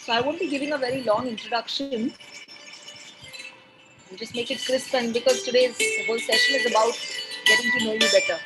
So I won't be giving a very long introduction. I'll just make it crisp, and because today's whole session is about getting to know you better.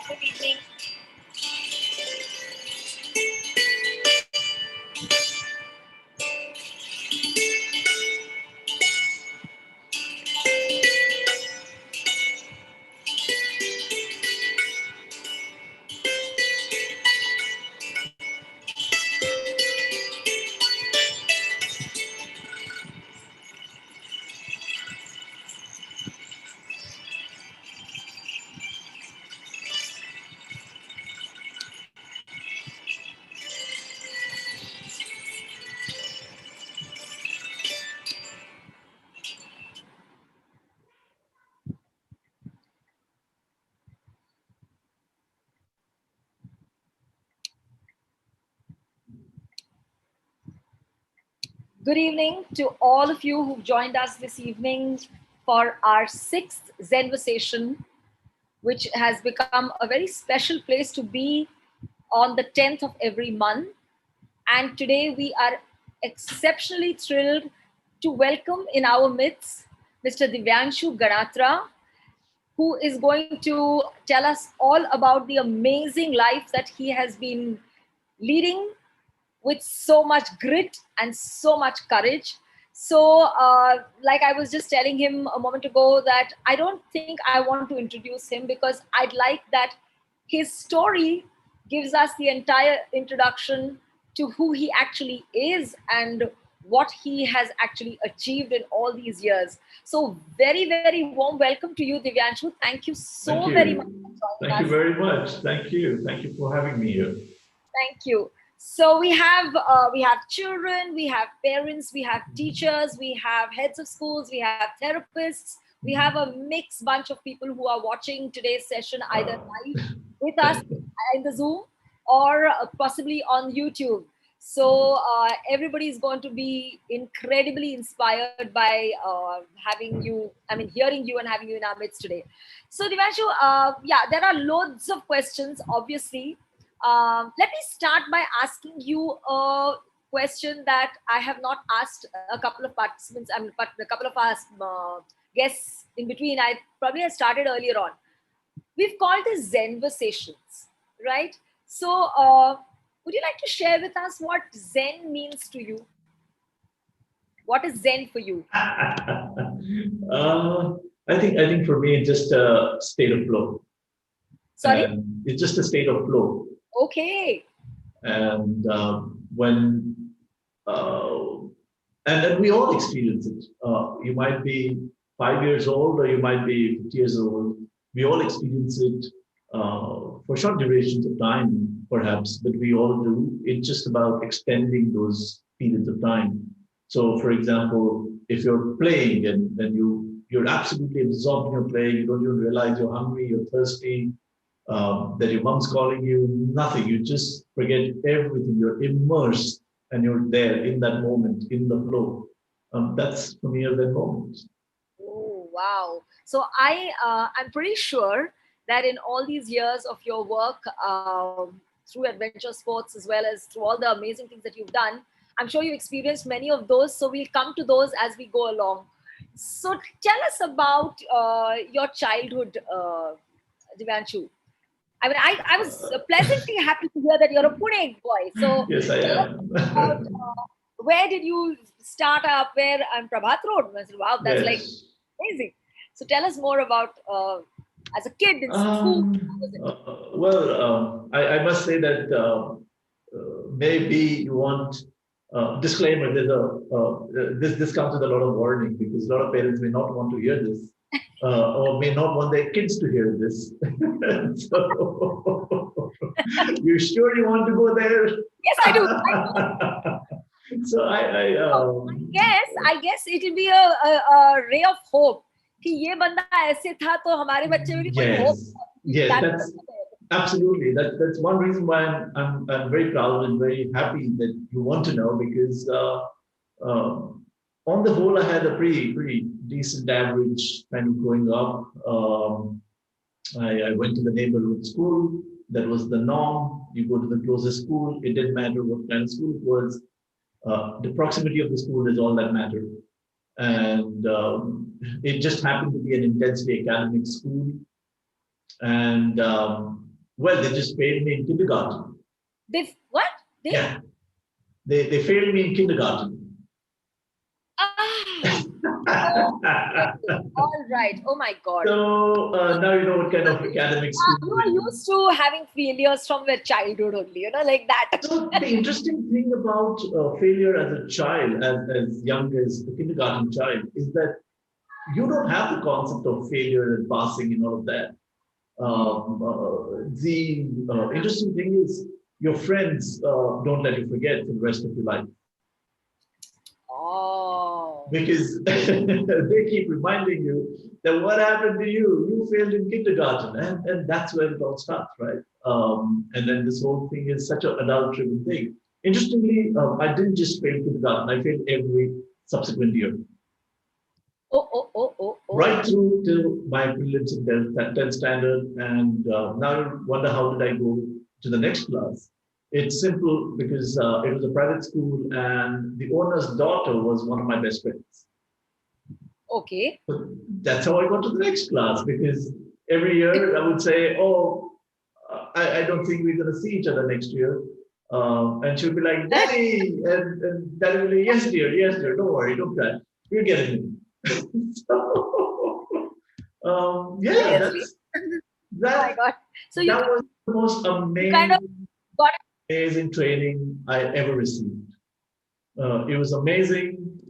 Good evening. Good evening to all of you who've joined us this evening for our sixth ZenVersation, which has become a very special place to be on the 10th of every month. And today we are exceptionally thrilled to welcome in our midst Mr. Divyanshu Ganatra, who is going to tell us all about the amazing life that he has been leading with so much grit and so much courage. So, like I was just telling him a moment ago, that I don't think I want to introduce him because I'd like that his story gives us the entire introduction to who he actually is and what he has actually achieved in all these years. So, very, very warm welcome to you, Divyanshu. Thank you so very much for joining us. Thank you very much. Thank you. Thank you for having me here. Thank you. So we have children, we have parents, we have teachers, we have heads of schools, we have therapists, we have a mixed bunch of people who are watching today's session either live with us in the Zoom or possibly on YouTube. So everybody is going to be incredibly inspired by having you, hearing you and having you in our midst today. So Divyanshu, there are loads of questions, obviously. Let me start by asking you a question that I have not asked a couple of participants, but a couple of us guests in between. I started earlier on. We've called this ZenVersations, right? So, would you like to share with us what Zen means to you? What is Zen for you? I think for me it's just a state of flow. Sorry? It's just a state of flow. Okay. And and we all experience it. You might be 5 years old or you might be 50 years old. We all experience it for short durations of time, perhaps, but we all do. It's just about extending those periods of time. So, for example, if you're playing and then you're absolutely absorbed in your play, you don't even realize you're hungry, you're thirsty, that your mom's calling you, nothing. You just forget everything. You're immersed and you're there in that moment, in the flow. That's for me a Zen moment. Oh, wow. So I'm pretty sure that in all these years of your work through adventure sports, as well as through all the amazing things that you've done, I'm sure you've experienced many of those. So we'll come to those as we go along. So tell us about your childhood, Divyanshu. I was pleasantly happy to hear that you're a Pune boy. So yes, I am. About, where did you start up? Where on Prabhat Road? I said, wow, that's like amazing. So tell us more about as a kid in school. I must say that maybe you want Disclaimer: this comes with a lot of warning because a lot of parents may not want to hear this, or may not want their kids to hear this. So, you sure you want to go there? Yes, I do. So I guess it will be a ray of hope कि ये बंदा ऐसे था तो हमारे बच्चे में भी कोई hope. Yes, that's absolutely. That's one reason why I'm very proud and very happy that you want to know, because on the whole I had a pretty decent average kind of growing up. I went to the neighborhood school. That was the norm. You go to the closest school. It didn't matter what kind of school it was. The proximity of the school is all that mattered. And it just happened to be an intensely academic school. And well, they just failed me in kindergarten. What? Yeah. They failed me in kindergarten. All right. Oh my God. So now you know what kind of academic school. You are used to having failures from their childhood only, you know, like that. So the interesting thing about failure as a child, as young as a kindergarten child, is that you don't have the concept of failure and passing and all of that. The interesting thing is your friends don't let you forget for the rest of your life. Oh. Because they keep reminding you that what happened to you? You failed in kindergarten, and that's where it all starts, right? And then this whole thing is such an adult-driven thing. Interestingly, I didn't just fail kindergarten; I failed every subsequent year. Oh. Right through till my prelims in 10th standard, and now you wonder how did I go to the next class? It's simple because it was a private school, and the owner's daughter was one of my best friends. Okay. So that's how I got to the next class, because every year I would say, "Oh, I don't think we're going to see each other next year," and she would be like, "Daddy," and Daddy would be like, yes, dear, don't worry, don't cry, we're getting it." So, yeah, that. Oh my God. So that was the most amazing, kind of got amazing training I ever received. It was amazing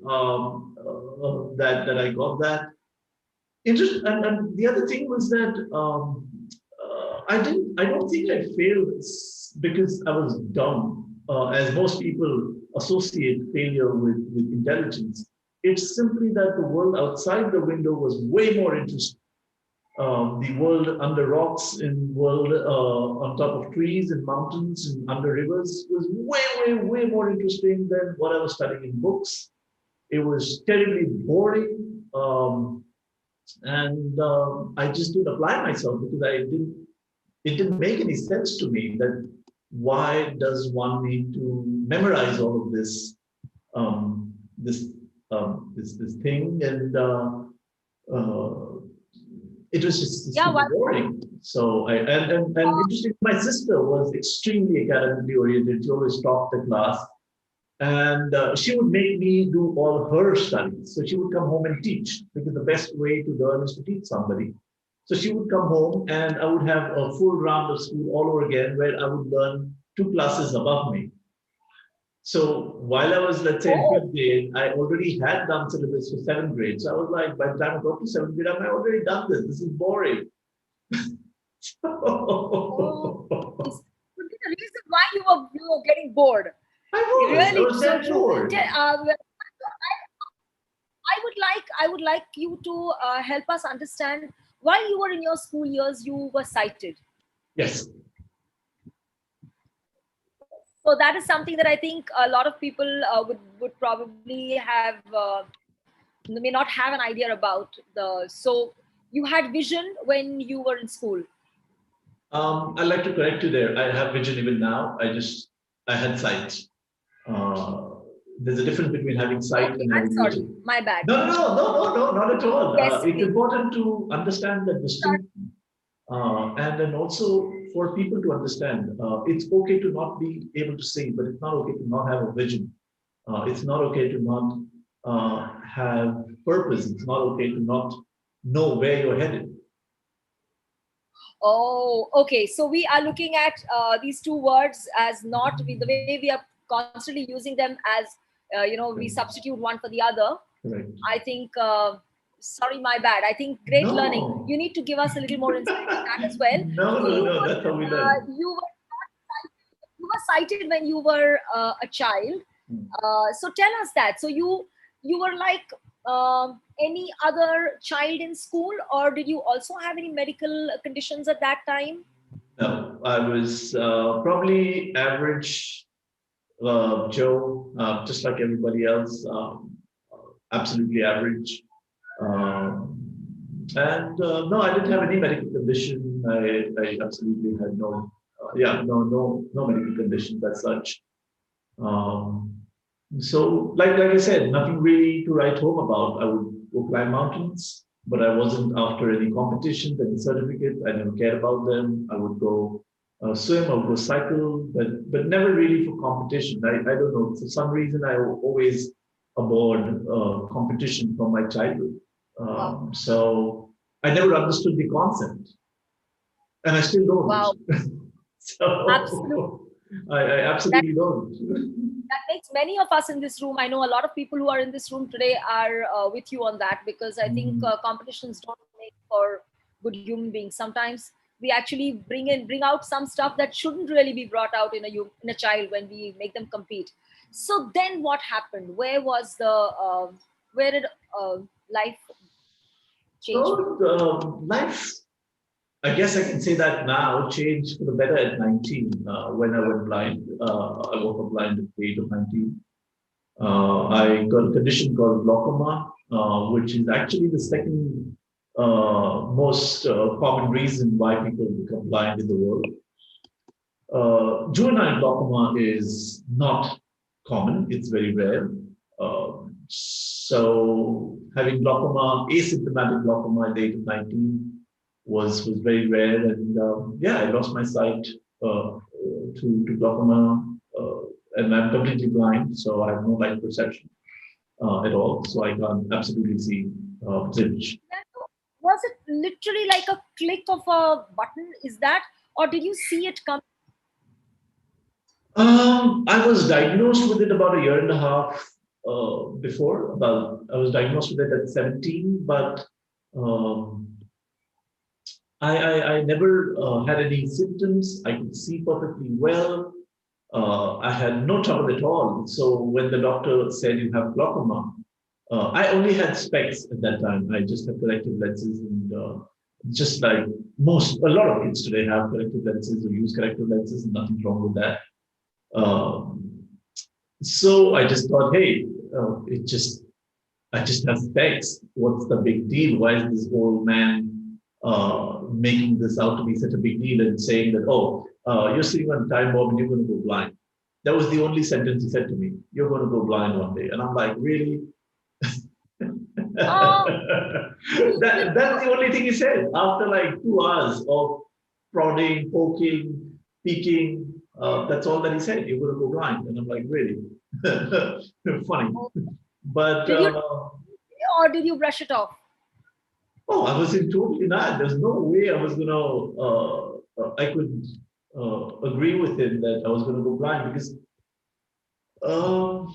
that I got that. And the other thing was that I don't think I failed because I was dumb, as most people associate failure with intelligence. It's simply that the world outside the window was way more interesting. The world under rocks and world on top of trees and mountains and under rivers was way more interesting than what I was studying in books. It was terribly boring, and I just didn't apply myself because it didn't make any sense to me that why does one need to memorize all of this this thing, and it was just super boring. So and interesting, my sister was extremely academically oriented. She always topped the class, and she would make me do all her studies. So she would come home and teach, because the best way to learn is to teach somebody. So she would come home, and I would have a full round of school all over again, where I would learn 2 classes above me. So while I was, let's say, in 5th grade, I already had done syllabus for 7th grade. So I was like, by the time I got to 7th grade, I've already done this. This is boring. Oh, this could be the reason why you were getting bored. I was that bored. I would like you to help us understand, while you were in your school years, you were sighted. Yes. So that is something that I think a lot of people would probably have may not have an idea about. So you had vision when you were in school. I'd like to correct you there. I have vision even now. I had sight. There's a difference between having sight and having vision. My bad. No, not at all. Yes, it's important to understand that distinction, and then also for people to understand, it's okay to not be able to see, but it's not okay to not have a vision. It's not okay to not have purpose. It's not okay to not know where you're headed. Oh, okay. So we are looking at these two words as not the way we are constantly using them as, we Right. substitute one for the other. Right. I think, sorry, my bad. I think great learning. No. You need to give us a little more insight on that as well. No, So no, no. That's how we learn. you were cited when you were a child. Hmm. So tell us that. So you were like any other child in school, or did you also have any medical conditions at that time? No, I was probably average Joe, just like everybody else, absolutely average. Um, and no, I didn't have any medical condition. I absolutely had no, no medical conditions as such. Um, so, like I said, nothing really to write home about. I would go climb mountains, but I wasn't after any competitions, any certificates. I never cared about them. I would go swim, I would go cycle, but never really for competition. I don't know. For some reason, I always abhorred competition from my childhood. Wow. So I never understood the concept, and I still don't. Wow. Absolutely. So I That absolutely don't. that makes many of us in this room. I know a lot of people who are in this room today are with you on that, because I think competitions don't make for good human beings. Sometimes we actually bring out some stuff that shouldn't really be brought out in a child when we make them compete. So then what happened? Where did life change for you? So life, I guess I can say that now, changed for the better at 19 when I went blind. I woke up blind at the age of 19. I got a condition called glaucoma, which is actually the second most common reason why people become blind in the world. Juvenile glaucoma is not common, it's very rare. So having glaucoma, asymptomatic glaucoma at the age of 19 was very rare. And yeah, I lost my sight to glaucoma, and I'm completely blind, so I have no light perception at all. So I can't absolutely see zilch. Was it literally like a click of a button? Is that, or did you see it come? I was diagnosed with it about a year and a half before. About I was diagnosed with it at 17, but um, I never had any symptoms. I could see perfectly well. I had no trouble at all. So when the doctor said you have glaucoma, I only had specs at that time. I just had corrective lenses, and just like a lot of kids today have corrective lenses or use corrective lenses, and nothing's wrong with that. Um, so I just thought, hey, I just have specs. What's the big deal? Why is this old man making this out to be such a big deal and saying that, oh, you're sitting on a time bomb and you're going to go blind? That was the only sentence he said to me. You're going to go blind one day. And I'm like, really? Oh, That's the only thing he said. After like 2 hours of prodding, poking, peeking, that's all that he said. You're going to go blind. And I'm like, really? Funny. But did you, or did you brush it off? oh, I was in total denial. There's no way I was gonna, I could agree with him that I was gonna go blind because, um,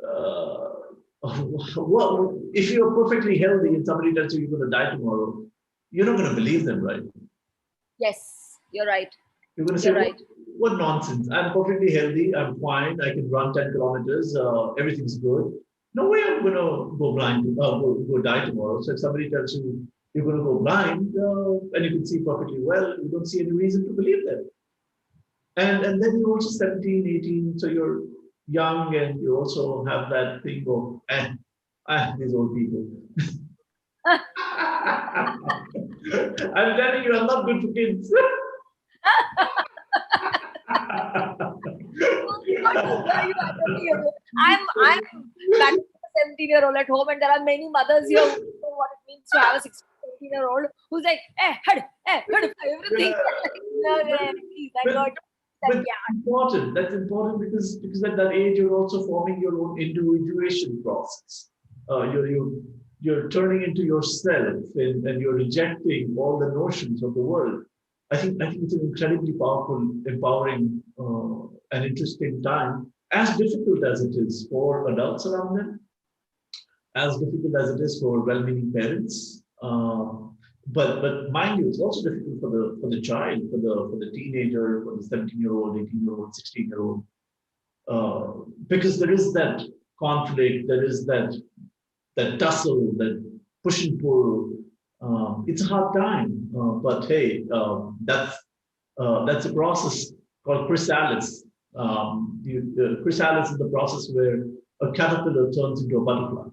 uh, what if you're perfectly healthy and somebody tells you you're gonna die tomorrow, you're not gonna believe them, right? Yes, you're right. You're gonna say, You're right. what nonsense? I'm perfectly healthy. I'm fine. I can run 10 kilometers. Everything's good. No way I'm going to go blind, go die tomorrow. So if somebody tells you you're going to go blind and you can see perfectly well, you don't see any reason to believe them. And then you're also 17, 18, so you're young and you also have that thing of, these old people. I'm telling you, I'm not good for kids. I'm back 17-year-old at home, and there are many mothers here who know what it means to have a 16-17-year-old who's like, everything. No, please, thank God. But that's important because at that age you're also forming your own individuation process. You're turning into yourself, and you're rejecting all the notions of the world. I think it's an incredibly powerful, empowering, and interesting time. as difficult as it is for adults around them, as difficult as it is for well-meaning parents. But mind you, it's also difficult for the child, for the teenager, for the 17-year-old, 18-year-old, 16-year-old, because there is that conflict, there is that tussle, that push and pull. It's a hard time, but hey, that's a process called chrysalis. Chrysalis is the process where a caterpillar turns into a butterfly.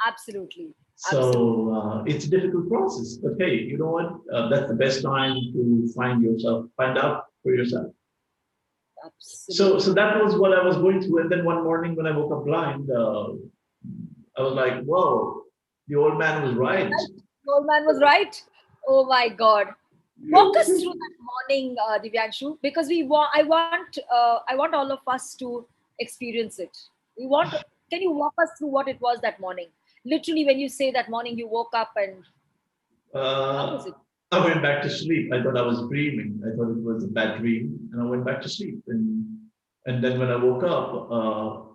Absolutely. Absolutely. So it's a difficult process, but hey, you know what? That's the best time to find out for yourself. So Absolutely. that was what I was going through, and then one morning when I woke up blind, I was like, "Whoa, the old man was right." Right? The old man was right. Oh my God. Walk us through that morning, Divyanshu, because I want all of us to experience it. We want. Can you walk us through what it was that morning? Literally, when you say that morning you woke up, and how was Uh, it? I went back to sleep. I thought I was dreaming. I thought it was a bad dream, and I went back to sleep. And then when I woke up,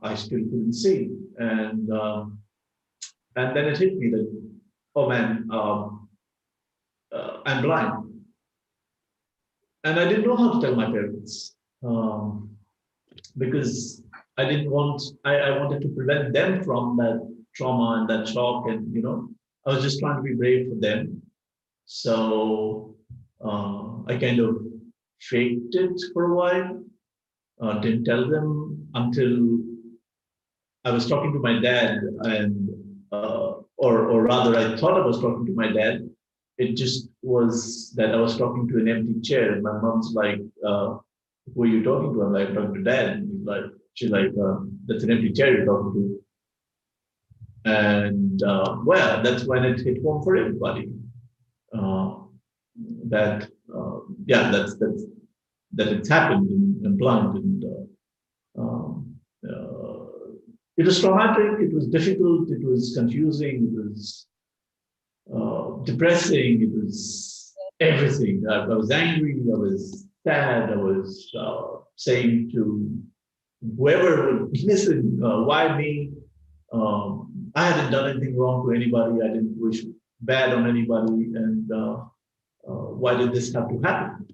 I still couldn't see, and then it hit me that, oh man, I'm blind, and I didn't know how to tell my parents, because I didn't want. I wanted to prevent them from that trauma and that shock, and I was just trying to be brave for them. So I kind of faked it for a while. Didn't tell them until I was talking to my dad, and or rather, I thought I was talking to my dad. It just was that I was talking to an empty chair, and my mom's like, "Who are you talking to?" I'm like, "I'm talking to dad." And she's like, "That's an empty chair you're talking to." And well, that's when it hit home for everybody. Uh, that yeah, that it's happened in blind, and um, uh, it was traumatic. It was difficult. It was confusing. It was depressing. It was everything. I was angry. I was sad. I was saying to whoever would listen, why me? I hadn't done anything wrong to anybody. I didn't wish bad on anybody, and why did this have to happen?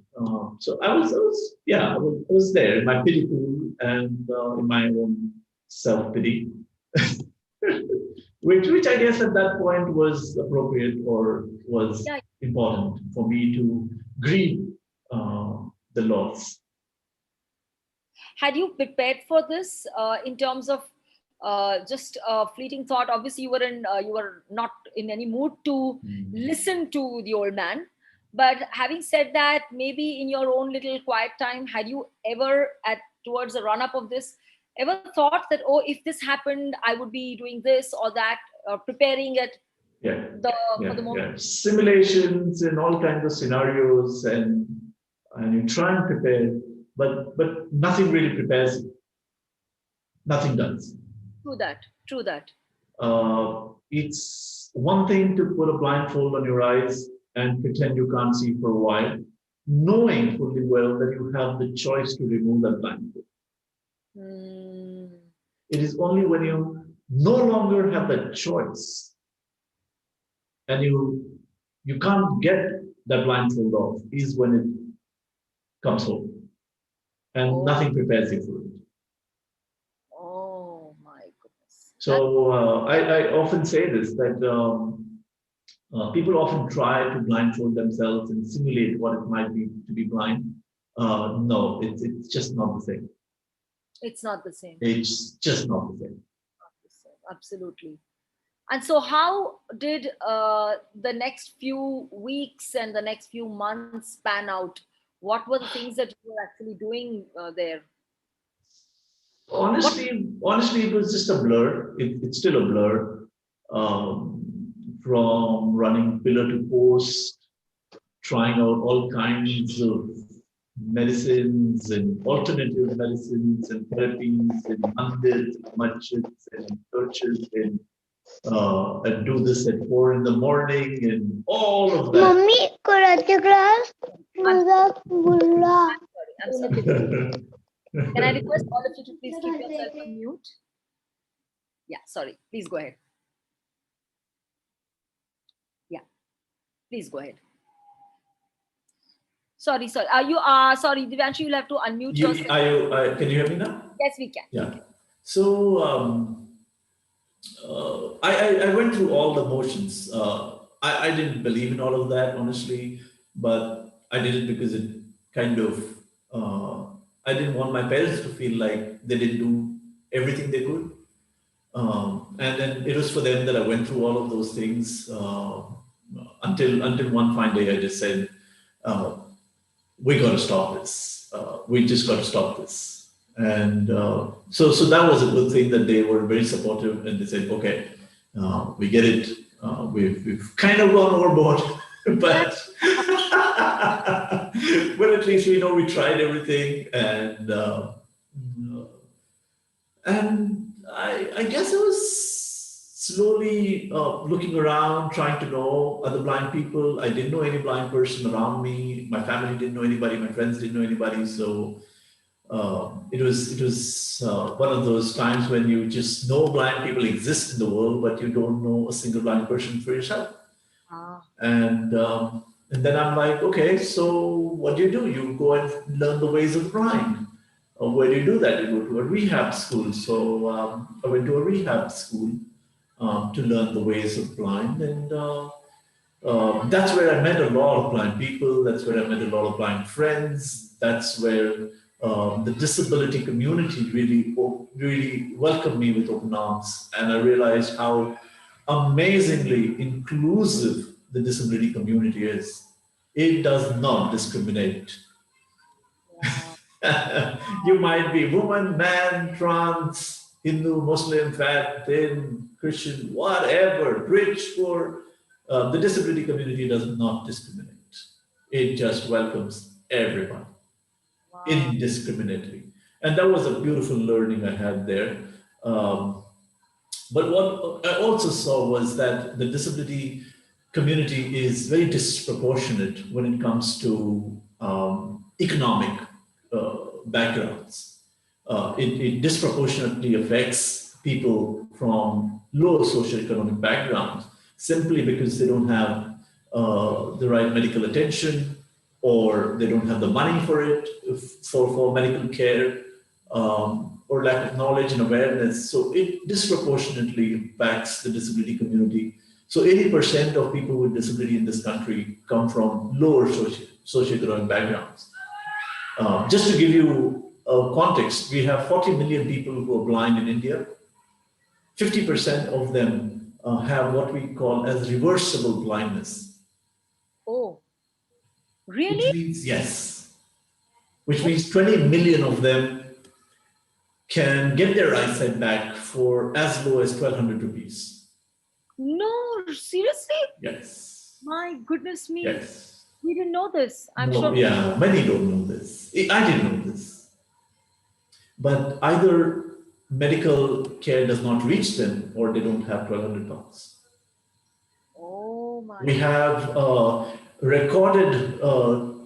So I was there in my pity pool and in my own self pity, which I guess at that point was appropriate or was Yeah. important for me to grieve the loss. Had you prepared for this in terms of just a fleeting thought? Obviously, you were not in any mood to Mm. listen to the old man. But having said that, maybe in your own little quiet time, had you ever, at towards the run up of this, ever thought that, oh, if this happened, I would be doing this or that, preparing it Yeah, the for yeah, the moment? yeah. Simulations and all kinds of scenarios, and you try and prepare, but nothing really prepares you. Nothing does. True that. True that. It's one thing to put a blindfold on your eyes and pretend you can't see for a while, knowing fully well that you have the choice to remove that blindfold. Hmm. It is only when you no longer have that choice and you can't get that blindfold off is when it comes home, and Oh. nothing prepares you for it. Oh my goodness. That. So I often say this that people often try to blindfold themselves and simulate what it might be to be blind. No, it's just not the same. It's not the same. It's just not the same. Not the same. Absolutely. And so, how did the next few weeks and the next few months pan out? What were the things that you were actually doing there? What? Honestly, it was just a blur. It's still a blur. Um, from running pillar to post, trying out all kinds of medicines and alternative medicines and therapies and mandirs and masjids and churches and do this at 4 in the morning and all of that. Mummy karate class I'm, मुझे बुला I'm sorry. I'm sorry. Can I request all of you to please keep yourself on mute? Yeah, sorry. Please go ahead. Yeah, please go ahead. Sorry, sorry. Are you sorry, Divyanshu, you'll have to unmute yourself. Can you hear me now? Yes, we can. Yeah. So I went through all the motions. I didn't believe in all of that, honestly, but I did it because it kind of, I didn't want my parents to feel like they didn't do everything they could. And then it was for them that I went through all of those things until one fine day I just said, uh, we got to stop this. We just got to stop this. And so that was a good thing that they were very supportive and they said, okay, we get it. We've kind of gone overboard, but but at least we know we tried everything. And I guess I was slowly looking around, trying to know other blind people. I didn't know any blind person around me. My family didn't know anybody. My friends didn't know anybody. So it was one of those times when you just know blind people exist in the world, but you don't know a single blind person for yourself. Ah. And then I'm like, okay, so what do? You go and learn the ways of the blind. Where do you do that? You go to a rehab school. So I went to a rehab school to learn the ways of blind, and that's where I met a lot of blind people. That's where I met a lot of blind friends. That's where the disability community really welcomed me with open arms, and I realized how amazingly inclusive the disability community is. It does not discriminate. You might be woman, man, trans, Hindu, Muslim, fat, thin, Christian, whatever, rich, poor. The disability community does not discriminate. It just welcomes everyone indiscriminately. And that was a beautiful learning I had there. Um, but what I also saw was that the disability community is very disproportionate when it comes to economic backgrounds. It disproportionately affects people from lower socioeconomic backgrounds simply because they don't have the right medical attention, or they don't have the money for it, for medical care, or lack of knowledge and awareness. So it disproportionately impacts the disability community. So 80% of people with disability in this country come from lower socioeconomic backgrounds. Just to give you a context, we have 40 million people who are blind in India. 50% of them have what we call as reversible blindness. Oh, Which really? means, yes, which means 20 million of them can get their eyesight back for as low as 1,200 rupees. No, seriously? Yes. My goodness me. Yes. We didn't know this. I'm No, sure. yeah, many don't know this. I didn't know this. But either medical care does not reach them or they don't have 1,200 pounds. Oh my. We have recorded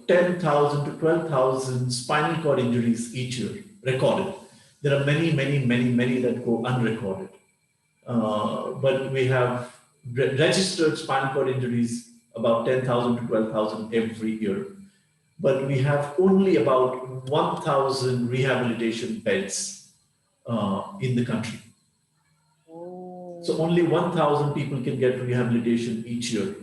10,000 to 12,000 spinal cord injuries each year, recorded. There are many, many, many, many that go unrecorded. But we have registered spinal cord injuries about 10,000 to 12,000 every year. But we have only about 1,000 rehabilitation beds in the country. Oh. So only 1,000 people can get rehabilitation each year.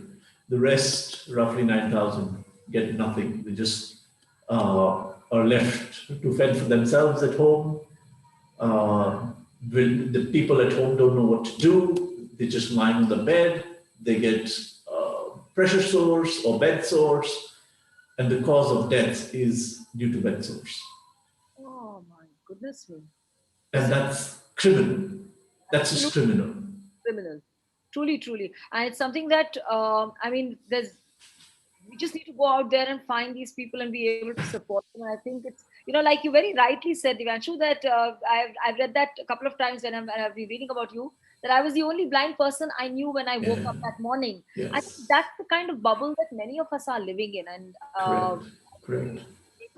The rest, roughly 9,000, get nothing. They just are left to fend for themselves at home. The people at home don't know what to do. They're just lying on the bed. They get pressure sores or bed sores, and the cause of death is due to bed sores. Oh my goodness me. And that's criminal. That's just criminal. Criminal. Truly, truly. And it's something that, I mean, we just need to go out there and find these people and be able to support them. And I think it's, like you very rightly said, Divyanshu, that I've read that a couple of times when I've been reading about you, that I was the only blind person I knew when I woke up that morning. Yes. I think that's the kind of bubble that many of us are living in. And Correct. Correct.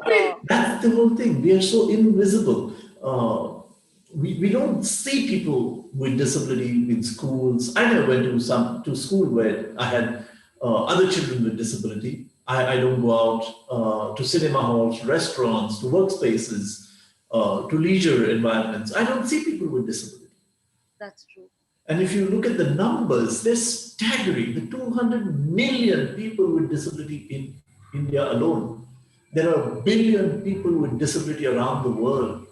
That's the whole thing. We are so invisible. We don't see people with disability in schools. I never went to school where I had other children with disability. I don't go out to cinema halls, restaurants, to workspaces, to leisure environments. I don't see people with disability. That's true. And if you look at the numbers, they're staggering. The 200 million people with disability in India alone. There are a billion people with disability around the world.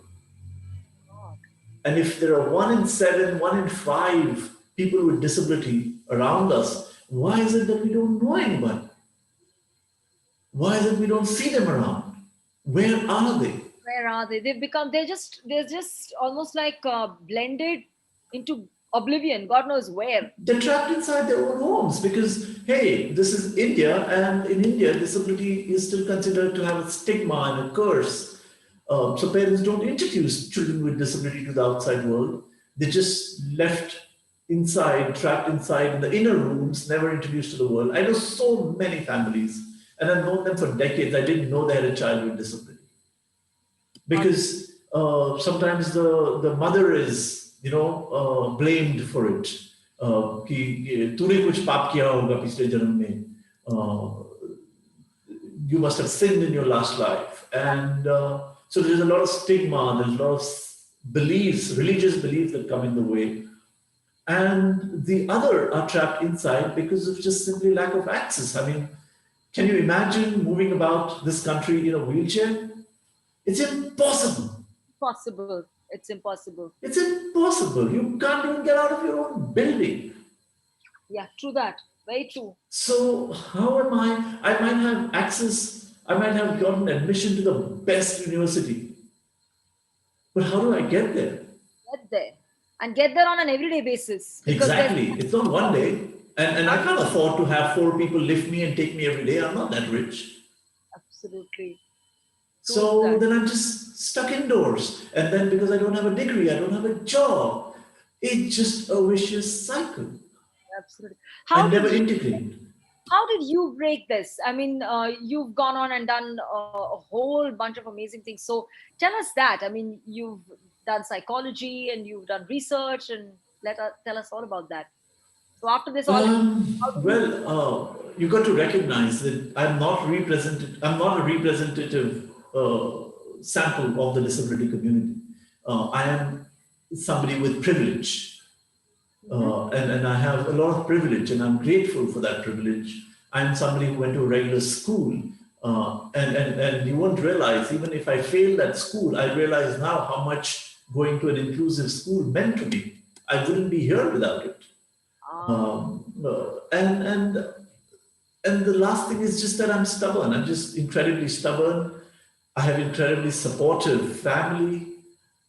God. And if there are 1 in 7, 1 in 5 people with disability around us, why is it that we don't know anybody? Why is it we don't see them around? Where are they? Where are they? They're just almost like blended into oblivion. God knows where. They're trapped inside their own homes because, hey, this is India, and in India, disability is still considered to have a stigma and a curse. So parents don't introduce children with disability to the outside world. They're just left inside, trapped inside in the inner rooms, never introduced to the world. I know so many families, and I've known them for decades. I didn't know they had a child with disability because sometimes the mother is blamed for it कि तूने कुछ पाप किया होगा पिछले जन्म में you must have sinned in your last life, and so there's a lot of stigma, there's a lot of beliefs, religious beliefs that come in the way, and the other are trapped inside because of just simply lack of access. I mean, can you imagine moving about this country in a wheelchair? It's impossible. Possible. It's impossible. It's impossible. You can't even get out of your own building. Yeah, true that. Very true. So how am I? I might have access. I might have gotten admission to the best university. But how do I get there? Get there. And get there on an everyday basis. Exactly. It's not one day. And I can't afford to have 4 people lift me and take me every day. I'm not that rich. Absolutely. So then I'm just stuck indoors. And then because I don't have a degree, I don't have a job. It's just a vicious cycle. Absolutely. I never integrate. How did you break this? I mean, you've gone on and done a whole bunch of amazing things. So tell us that. I mean, you've done psychology and you've done research, and tell us all about that. So after this, you got to recognize that I'm not a representative sample of the disability community. I am somebody with privilege. And I have a lot of privilege, and I'm grateful for that privilege. I'm somebody who went to a regular school, and you won't realize, even if I failed at school, I realize now how much going to an inclusive school meant to me. I wouldn't be here without it. And the last thing is just that I'm stubborn. I'm just incredibly stubborn. I have incredibly supportive family,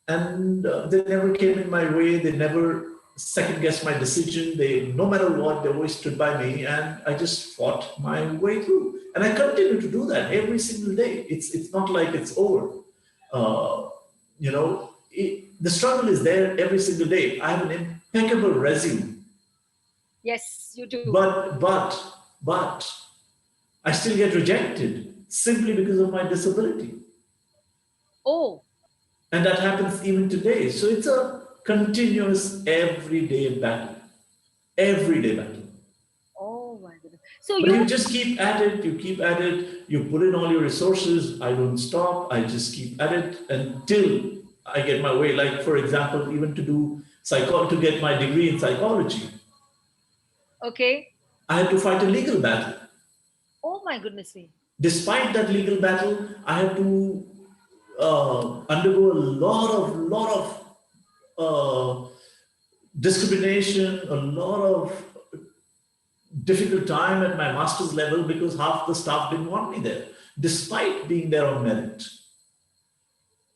and they never came in my way. They never second guessed my decision. They, no matter what, they always stood by me, and I just fought my way through. And I continue to do that every single day. It's not like it's over. The struggle is there every single day. I have an impeccable resume. Yes, you do. But I still get rejected simply because of my disability. Oh. And that happens even today. So it's a continuous everyday battle. Everyday battle. Oh my goodness. So but you just keep at it, you put in all your resources. I don't stop. I just keep at it until I get my way. Like, for example, even to get my degree in psychology. Okay. I had to fight a legal battle. Oh my goodness me. Despite that legal battle, I had to undergo a lot of discrimination, a lot of difficult time at my master's level because half the staff didn't want me there, despite being there on merit.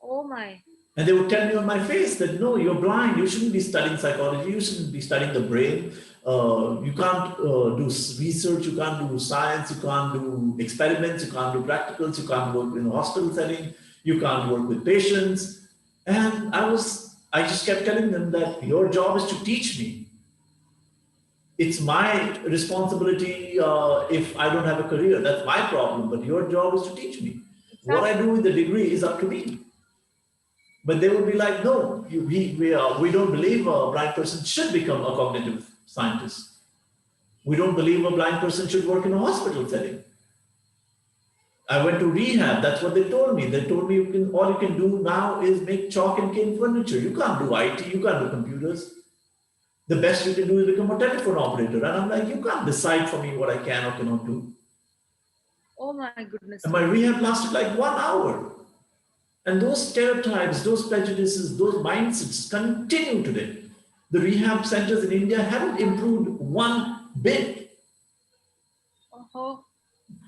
Oh my. And they would tell me on my face that, no, you're blind. You shouldn't be studying psychology. You shouldn't be studying the brain. You can't do research. You can't do science. You can't do experiments. You can't do practicals. You can't work in a hospital setting. You can't work with patients. And I just kept telling them that your job is to teach me. It's my responsibility if I don't have a career. That's my problem. But your job is to teach me. What I do with the degree is up to me. But they would be like, no, we don't believe a blind person should become a cognitive scientist. We don't believe a blind person should work in a hospital setting. I went to rehab. That's what they told me. They told me all you can do now is make chalk and cane furniture. You can't do IT. You can't do computers. The best you can do is become a telephone operator. And I'm like, you can't decide for me what I can or cannot do. Oh my goodness. And my rehab lasted like 1 hour. And those stereotypes, those prejudices, those mindsets continue today. The rehab centers in India haven't improved one bit. Uh-huh.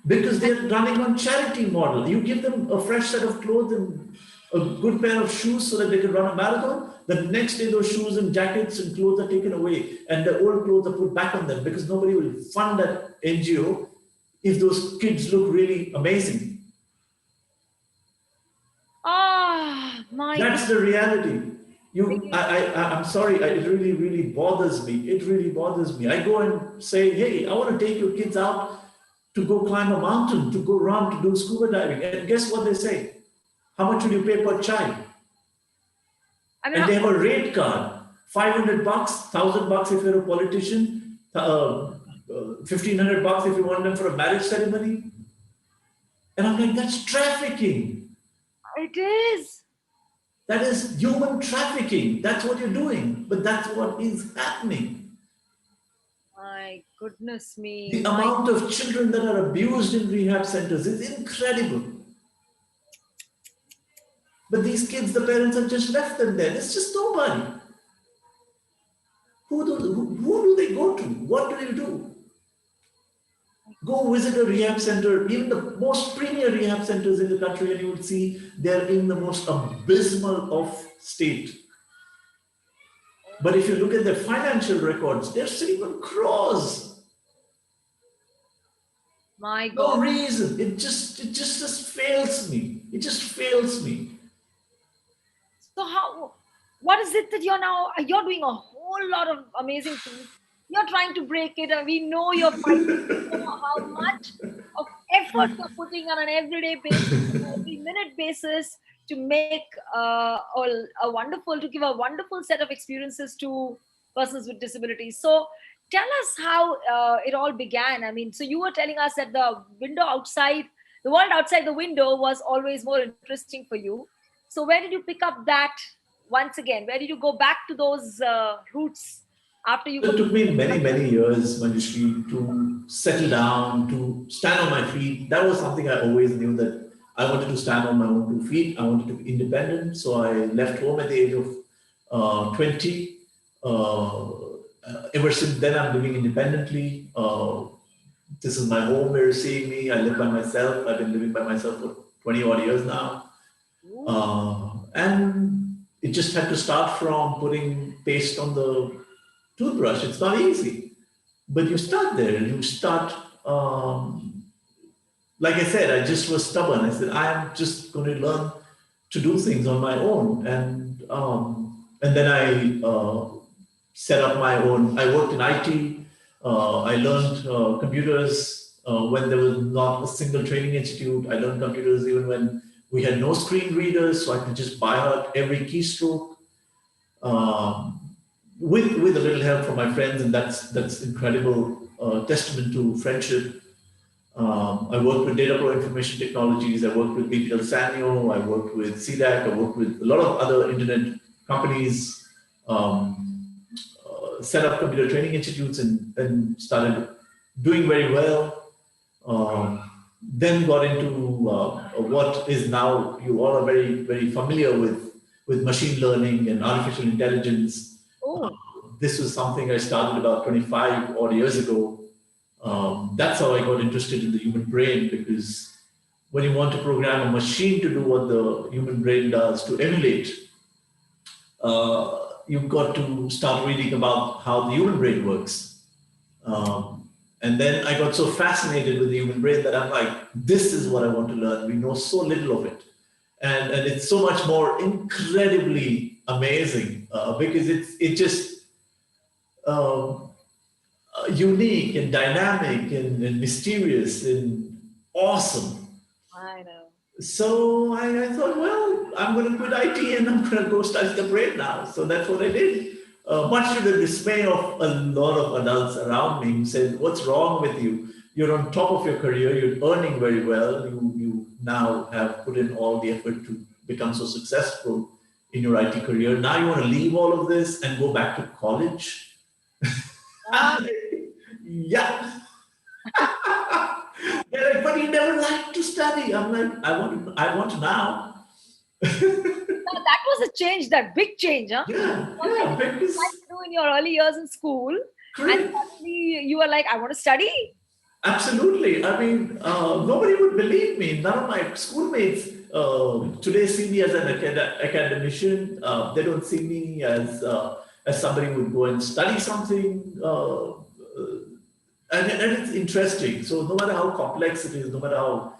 Because they're running on charity model. You give them a fresh set of clothes and a good pair of shoes so that they can run a marathon. The next day, those shoes and jackets and clothes are taken away, and the old clothes are put back on them because nobody will fund that NGO if those kids look really amazing. Ah, my. That's the reality. I'm sorry. It really, really bothers me. It really bothers me. I go and say, hey, I want to take your kids out to go climb a mountain, to go run, to do scuba diving. And guess what they say? How much will you pay per child? And they have a rate card, $500, $1,000 if you're a politician, $1,500 if you want them for a marriage ceremony. And I'm like, that's trafficking. It is. That is human trafficking. That's what you're doing. But that's what is happening. My goodness me. The amount of children that are abused in rehab centers is incredible. But these kids, the parents have just left them there. There's just nobody. Who do they go to? What do they do? Go visit a rehab center, even the most premier rehab centers in the country, and you will see they're in the most abysmal of state. But if you look at their financial records, they're sitting on crores. My God. No reason. It just fails me. It just fails me. So what is it that you're doing a whole lot of amazing things. You're trying to break it, and we know you're fighting. We know how much of effort you're putting on an everyday basis, every minute basis to make to give a wonderful set of experiences to persons with disabilities. So tell us how it all began. I mean, so you were telling us that the world outside the window was always more interesting for you. So where did you pick up that once again? Where did you go back to those roots after you? It took me many, many years, Manjushri, to settle down, to stand on my feet. That was something I always knew, that I wanted to stand on my own 2 feet. I wanted to be independent. So I left home at the age of 20. Ever since then, I'm living independently. This is my home where you're seeing me. I live by myself. I've been living by myself for 20 odd years now. And it just had to start from putting paste on the toothbrush. It's not easy, but you start there and you start, like I said, I just was stubborn. I said, I'm just going to learn to do things on my own. And then I set up my own, I worked in IT. I learned computers when there was not a single training institute. I learned computers even when we had no screen readers, so I could just buy out every keystroke with a little help from my friends, and that's incredible testament to friendship. I worked with Data Pro Information Technologies. I worked with BPL Sanyo. I worked with CDAC. I worked with a lot of other internet companies. Set up computer training institutes and started doing very well. Then got into what is now, you all are very, very familiar with machine learning and artificial intelligence. This was something I started about 25 odd years ago. That's how I got interested in the human brain, because when you want to program a machine to do what the human brain does, to emulate, you've got to start reading about how the human brain works. And then I got so fascinated with the human brain that I'm like, this is what I want to learn. We know so little of it. And it's so much more incredibly amazing because it's just unique and dynamic and mysterious and awesome. I know. So I thought, well, I'm going to quit IT and I'm going to go study the brain now. So that's what I did. Much to the dismay of a lot of adults around me who said, what's wrong with you? You're on top of your career, you're earning very well. You now have put in all the effort to become so successful in your IT career. Now you want to leave all of this and go back to college? Ah, Yeah. They're like, but you never liked to study. I'm like, I want to now. that was a change, that big change, huh? Yeah, Something yeah, you because tried to do in your early years in school, and correct. suddenly you were like, I want to study. Absolutely. I mean, nobody would believe me. None of my schoolmates today see me as an academician. They don't see me as somebody who would go and study something. And it's interesting. So no matter how complex it is, no matter how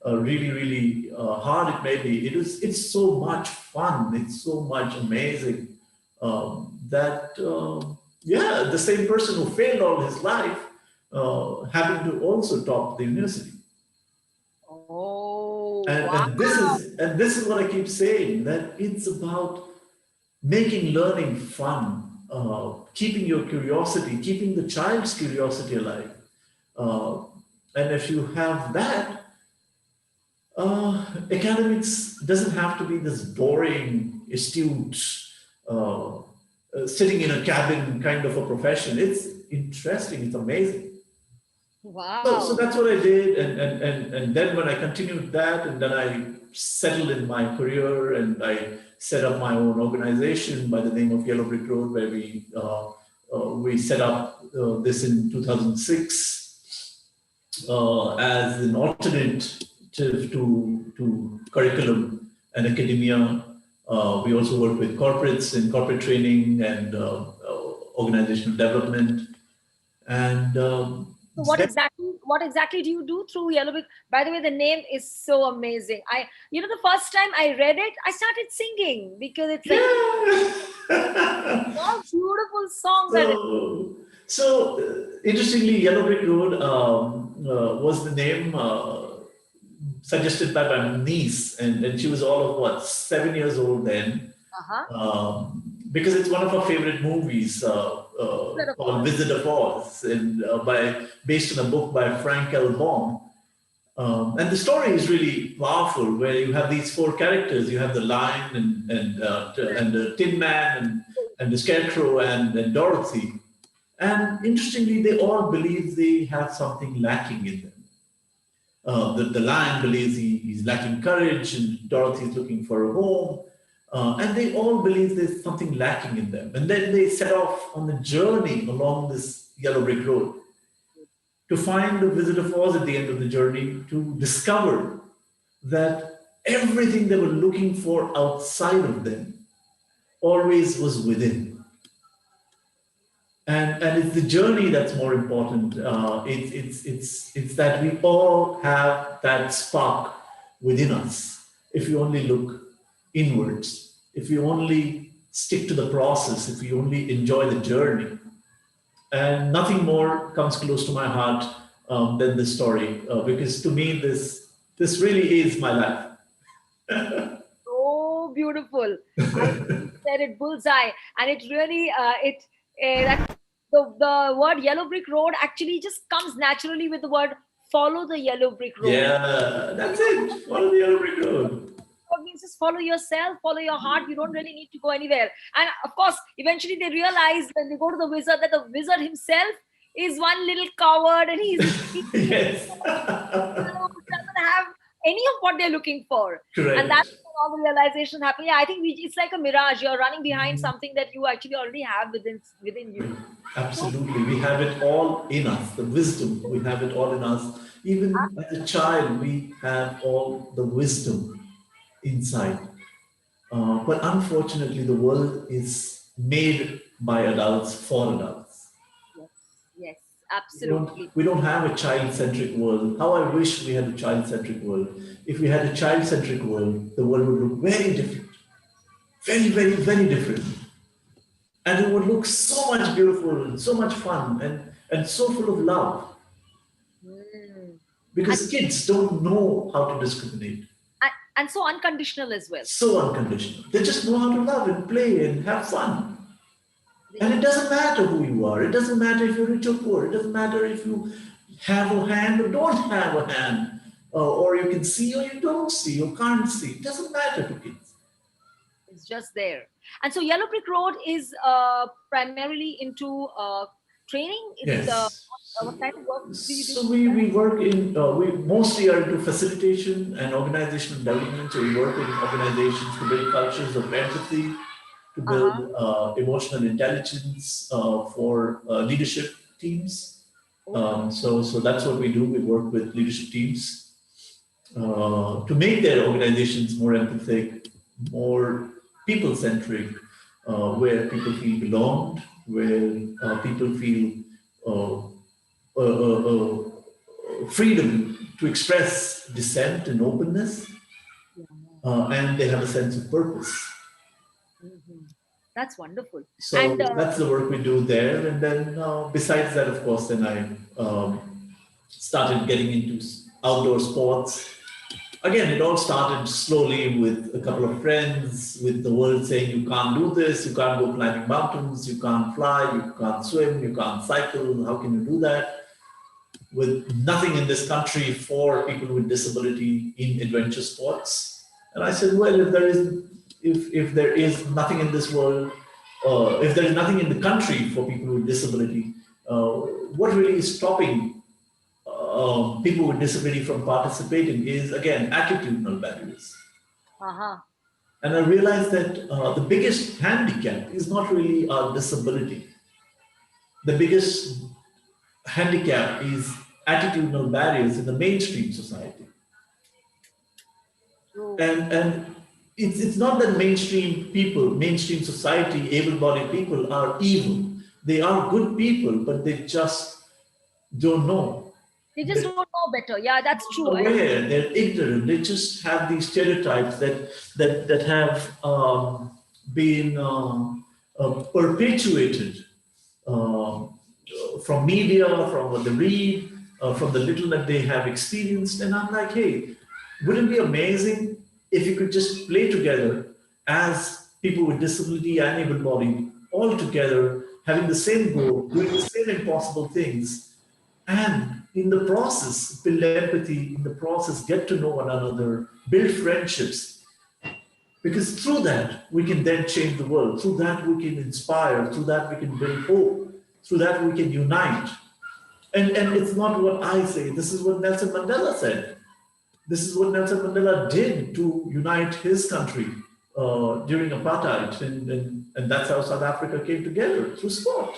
really hard it may be, it's so much fun. It's so much amazing that yeah, the same person who failed all his life having to also top the university. Oh, And this is what I keep saying, that it's about making learning fun, keeping your curiosity, keeping the child's curiosity alive. Uh, and if you have that, academics doesn't have to be this boring, astute, sitting in a cabin kind of a profession. It's interesting. It's amazing. So wow. that's what I did, and then when I continued that, and then I settled in my career, and I set up my own organization by the name of Yellow Brick Road, where we set up this in 2006 as an alternative to curriculum and academia. We also work with corporates in corporate training and organizational development, and So what exactly do you do through Yellow Brick? By the way, the name is so amazing. The first time I read it, I started singing because it's like yeah. all beautiful songs and Interestingly, Yellow Brick Road was the name suggested by my niece, and she was all of what, 7 years old then, uh-huh. because it's one of her favorite movies Wizard of called Oz. Wizard of Oz, and based on a book by Frank L. Baum. And the story is really powerful, where you have these four characters. You have the lion and the Tin Man and the Scarecrow and Dorothy. And interestingly, they all believe they have something lacking in them. The lion believes he's lacking courage, and Dorothy is looking for a home. And they all believe there's something lacking in them. And then they set off on the journey along this yellow brick road to find the Wizard of Oz at the end of the journey, to discover that everything they were looking for outside of them always was within. And it's the journey that's more important. It's that we all have that spark within us. If we only look inwards, if we only stick to the process, if we only enjoy the journey. And nothing more comes close to my heart than this story, because to me, this really is my life. So beautiful. I said it bullseye, and it really that the word yellow brick road actually just comes naturally with the word follow the yellow brick road. Yeah, that's it. Follow the yellow brick road. What means is follow yourself, follow your heart. You don't really need to go anywhere. And of course, eventually they realize when they go to the wizard that the wizard himself is one little coward, and he Yes. doesn't have any of what they're looking for. And that's Correct. when all the realization happen. Yeah, I think it's like a mirage. You're running behind something that you actually already have within you. So Absolutely. We have it all in us, the wisdom. We have it all in us. Even as a child, we have all the wisdom inside. But unfortunately, the world is made by adults for adults. yes, yes, absolutely. We don't have a child-centric world. How I wish we had a child-centric world. If we had a child-centric world, the world would look very different. Very different. And it would look so much beautiful and so much fun and so full of love. Mm. Because kids don't know how to discriminate. And so unconditional as well. So unconditional. They just know how to love and play and have fun. They And it do. doesn't matter who you are. It doesn't matter if you're rich or poor. It doesn't matter if you have a hand or don't have a hand, or you can see or you don't see or can't see. It doesn't matter to kids. It's just there. And so Yellow Brick Road is primarily into training. It's Yes. what kind of work do you do? So we work in, we mostly are into facilitation and organizational development. So we work in organizations to build cultures of empathy, to build Uh-huh. emotional intelligence for leadership teams. Oh, So that's what we do. We work with leadership teams to make their organizations more empathic, more people centric, where people feel belonged, where people feel uh, freedom to express dissent and openness, yeah. and they have a sense of purpose. Mhm. That's wonderful. So And that's the work we do there. And then besides that, of course, then I started getting into outdoor sports. Again, it all started slowly with a couple of friends, with the world saying, you can't do this, you can't go climbing mountains, you can't fly, you can't swim, you can't cycle, how can you do that? With nothing in this country for people with disability in adventure sports. And I said, well, if there is nothing in this world, if there is nothing in the country for people with disability, what really is stopping people with disability from participating is, again, attitudinal barriers. uh-huh. And I realized that the biggest handicap is not really our disability. The biggest handicap is attitudinal barriers in the mainstream society. True. And it's not that mainstream people, mainstream society, able-bodied people are evil. They are good people, but they just don't know. They just They're don't know better. Yeah, that's true. not aware. They're ignorant. They just have these stereotypes that have been perpetuated um, from media, from what they read, from the little that they have experienced. And I'm like, hey, wouldn't it be amazing if you could just play together as people with disability and able-bodied, all together, having the same goal, doing the same impossible things, and in the process, build empathy, in the process, get to know one another, build friendships, because through that, we can then change the world. Through that, we can inspire. Through that, we can build hope. Through that, we can unite. And it's not what I say. This is what Nelson Mandela said. This is what Nelson Mandela did to unite his country during apartheid. And that's how South Africa came together, through sport.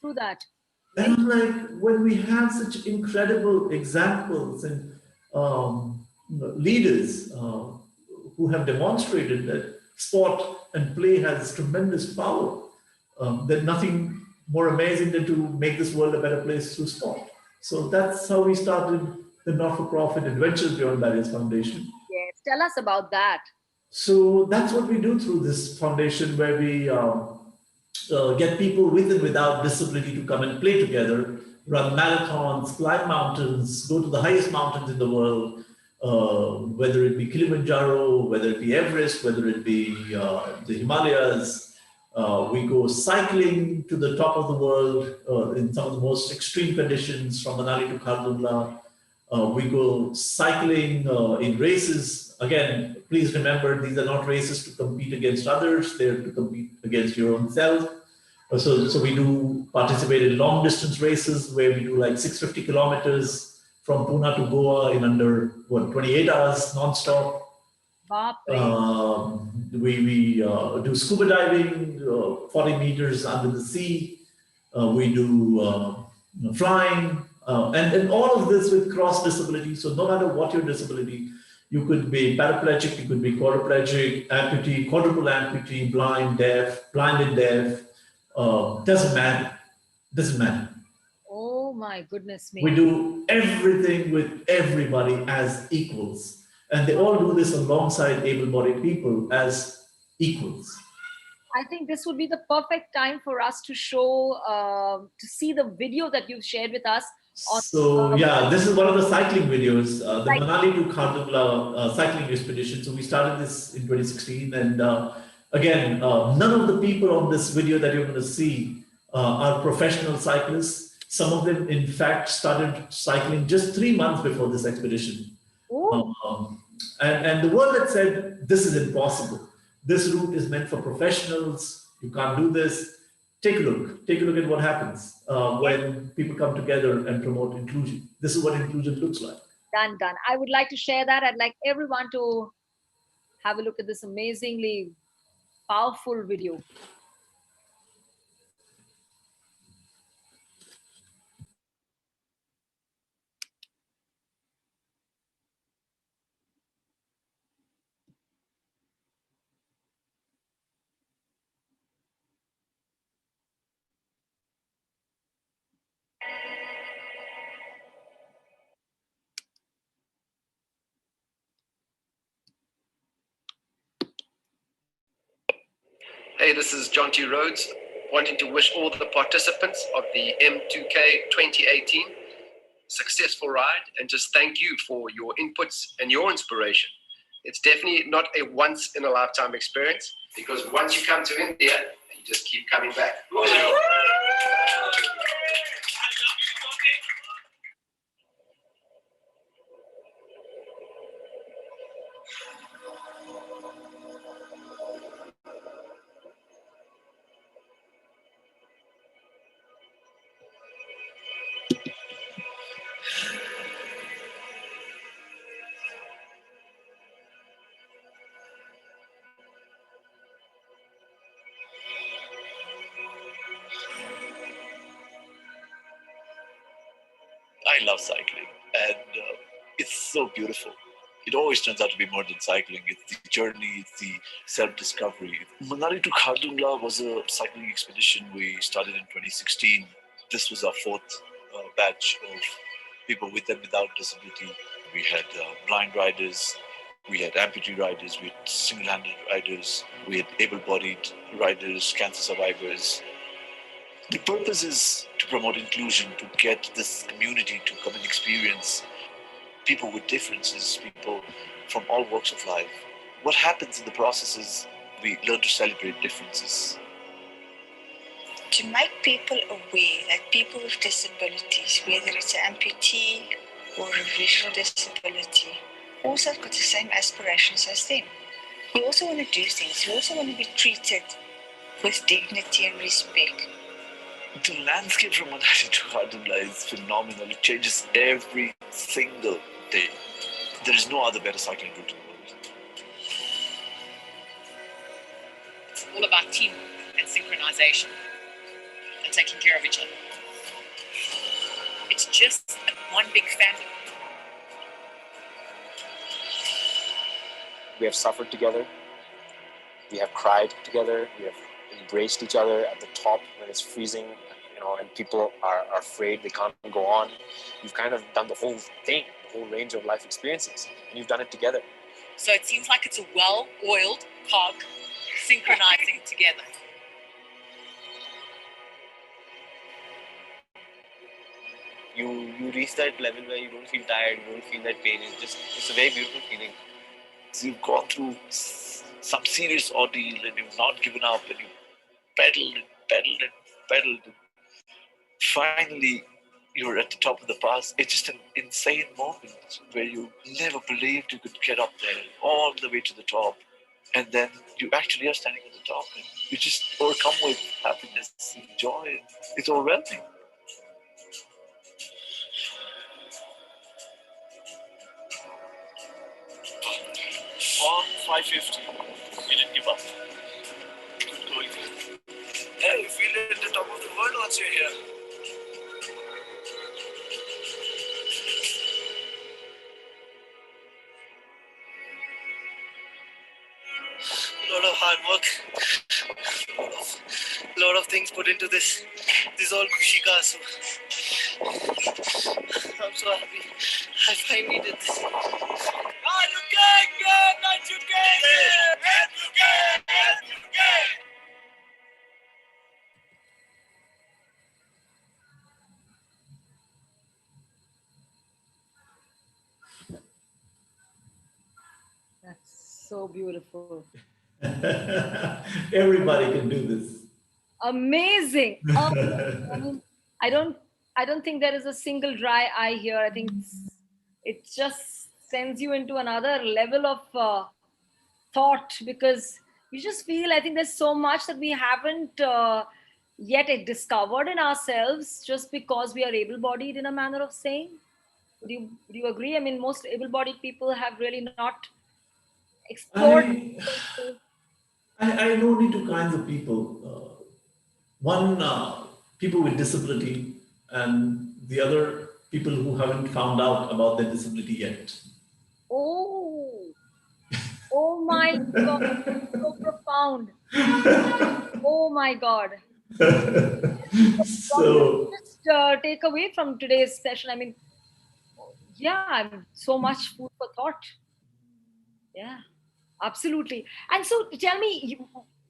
True that. And Very I'm true. like, when we have such incredible examples and leaders who have demonstrated that sport and play has tremendous power, there's nothing more amazing than to make this world a better place through sport. So that's how we started the not-for-profit Adventures Beyond Barriers Foundation. Yes. Tell us about that. So that's what we do through this foundation, where we get people with and without disability to come and play together, run marathons, climb mountains, go to the highest mountains in the world, whether it be Kilimanjaro, whether it be Everest, whether it be the Himalayas. We go cycling to the top of the world in some of the most extreme conditions, from Manali to Khardung. We go cycling in races. Again, please remember, these are not races to compete against others. They're to compete against your own self. So we do participate in long distance races where we do like 650 kilometers from Pune to Goa in under 28 hours non-stop. Bapre. We do scuba diving, 40 meters under the sea. We do flying, and all of this with cross disability. So no matter what your disability, you could be paraplegic, you could be quadriplegic, amputee, quadruple amputee, blind, deaf, blind and deaf. Doesn't matter. Doesn't matter. Oh my goodness We me. do everything with everybody as equals. And they all do this alongside able-bodied people as equals. I think this would be the perfect time for us to show, to see the video that you've shared with us on So yeah, this is one of the cycling videos, the like Manali to Khardung cycling expedition. So we started this in 2016, and again, none of the people on this video that you're going to see are professional cyclists. Some of them, in fact, started cycling just 3 months before this expedition. oh, Um, and the world had said, this is impossible. This route is meant for professionals. You can't do this. Take a look. Take a look at what happens yes, when people come together and promote inclusion. This is what inclusion looks like. done. I would like to share that. I'd like everyone to have a look at this amazingly powerful video. Hey, this is John T. Rhodes, wanting to wish all the participants of the M2K 2018 successful ride and just thank you for your inputs and your inspiration. It's definitely not a once in a lifetime experience because once you come to India, you just keep coming back. I love cycling, and it's so beautiful. It always turns out to be more than cycling. It's the journey, it's the self-discovery. Manali to Khardung was a cycling expedition we started in 2016. This was our fourth batch of people with and without disability. We had blind riders, we had amputee riders, we had single-handed riders, we had able-bodied riders, cancer survivors. The purpose is to promote inclusion, to get this community to come and experience people with differences, people from all walks of life. What happens in the process is we learn to celebrate differences. To make people aware that people with disabilities, whether it's an amputee or a visual disability, also have got the same aspirations as them. We also want to do things. We also want to be treated with dignity and respect. The landscape from Manali to Khardung is phenomenal. It changes every single day. There is no other better cycling route in the world. It's all about teamwork and synchronization and taking care of each other. It's just one big family. We have suffered together. We have cried together. We have embraced each other at the top when it's freezing, and people are afraid they can't go on. You've kind of done the whole thing, the whole range of life experiences, and you've done it together. So it seems like it's a well-oiled cog synchronizing together. You reach that level where you don't feel tired, you don't feel that pain. It's a very beautiful feeling. So you've gone through some serious ordeal and you've not given up and you pedaled and pedaled and pedaled. And finally, you're at the top of the pass. It's just an insane moment where you never believed you could get up there, all the way to the top. And then you actually are standing at the top and you just overcome with happiness and joy. It's overwhelming. On 550, we didn't give up. Good going. Yeah, you feel it at the top of the world once you're here. A lot of hard work, a lot of things put into this. This is all Khushi ka, so I'm so happy I finally did this. So beautiful. Everybody can do this. Amazing. I mean, I don't I don't think there is a single dry eye here. I think it just sends you into another level of thought, because you just feel, I think there's so much that we haven't yet discovered in ourselves, just because we are able-bodied, in a manner of saying. Would you agree? I mean, most able-bodied people have really not explored. I, I know only two kinds of people. One, people with disability, and the other, people who haven't found out about their disability yet. Oh, oh my God, so profound. Oh my God. What did you So, just take away from today's session? I mean, yeah, so much food for thought. Yeah, absolutely. And so tell me,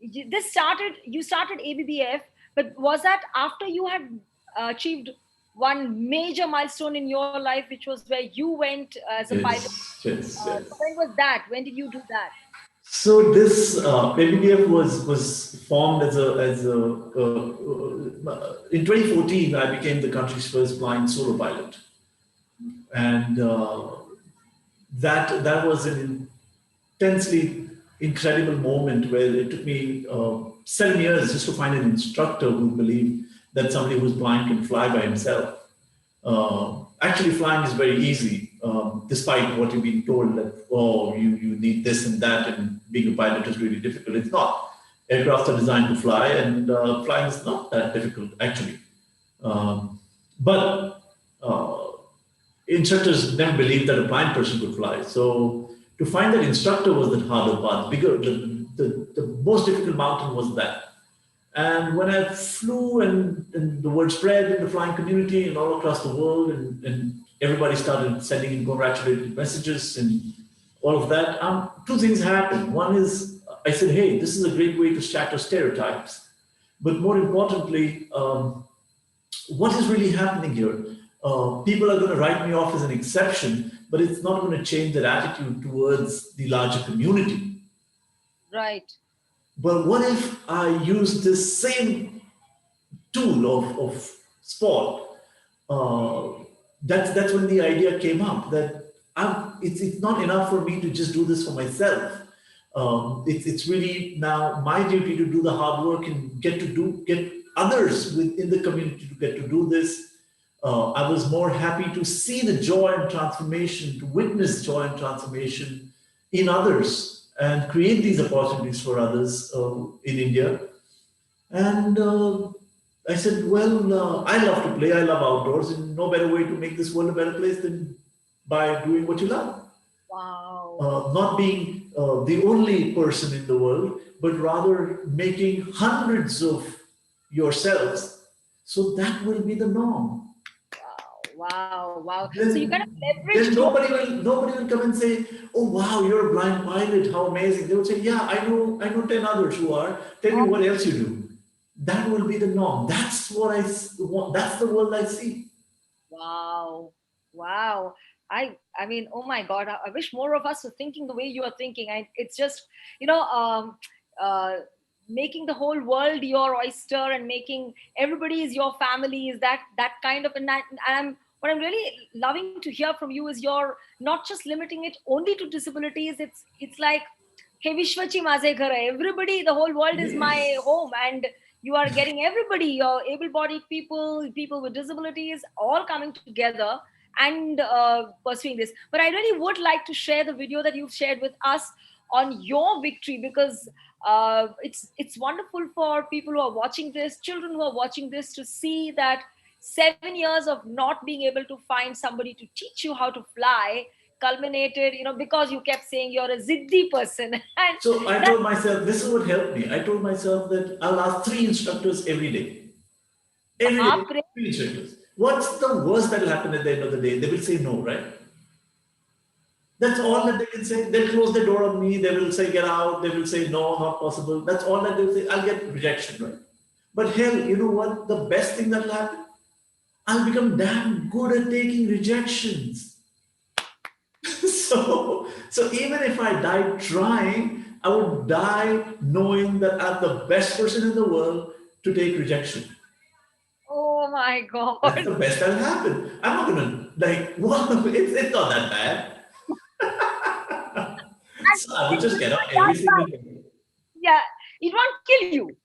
you started ABBF, but was that after you had achieved one major milestone in your life, which was where you went as a pilot? yes, yes, yes. So when was that? When did you do that? So this PBDF was formed in 2014. I became the country's first blind solo pilot, and that was an intensely incredible moment where it took me 7 years just to find an instructor who believed that somebody who's blind can fly by himself. Actually, flying is very easy, despite what you've been told that, oh, you need this and that, and being a pilot is really difficult. It's not. Aircraft are designed to fly, and flying is not that difficult, actually. But instructors never believed that a blind person could fly. So to find that instructor was the harder part. The most difficult mountain was that. And when I flew, and the word spread in the flying community and all across the world, and everybody started sending in congratulatory messages and all of that, two things happened. One is, I said, hey, this is a great way to shatter stereotypes. But more importantly, what is really happening here? People are going to write me off as an exception, but it's not going to change their attitude towards the larger community. Right. But what if I use this same tool of sport? That's when the idea came up that it's not enough for me to just do this for myself. It's really now my duty to do the hard work and get others within the community to get to do this. I was more happy to see the joy and transformation, to witness joy and transformation in others, and create these opportunities for others in India. And I said, well, I love to play, I love outdoors, and no better way to make this world a better place than by doing what you love. Wow. Not being the only person in the world, but rather making hundreds of yourselves. So that will be the norm. Wow, wow. Then, So you kind of leverage. then nobody will come and say, oh wow, you're a blind pilot, how amazing. They will say, yeah, I know 10 others who are. Tell me what else you do. That will be the norm. That's what that's the world I see. Wow. Wow. I mean, oh my God, I wish more of us were thinking the way you are thinking. It's just, making the whole world your oyster, and making everybody is your family, is that kind of, and what I'm really loving to hear from you is you're not just limiting it only to disabilities. It's like, hey, Vishwachi Maze Ghar hai. Everybody, the whole world is my home, and you are getting everybody, your able-bodied people with disabilities, all coming together and pursuing this. But I really would like to share the video that you've shared with us on your victory, because it's wonderful for people who are watching this, children who are watching this, to see that 7 years of not being able to find somebody to teach you how to fly culminated, because you kept saying you're a ziddi person. And so I told myself, this is what helped me. I told myself that I'll ask 3 instructors every day. Every day, 3 instructors. What's the worst that will happen at the end of the day? They will say no, right? That's all that they can say. They'll close the door on me. They will say, get out. They will say, no, not possible. That's all that they'll say. I'll get rejection, right? But hell, you know what? The best thing that will happen? I'll become damn good at taking rejections. So So even if I died trying, I would die knowing that I'm the best person in the world to take rejection. Oh my That's God. the best that'll happen. I'm not gonna like, well, it's not that bad. And So I would it just will get up not every die single fast. day. Yeah, it won't kill you.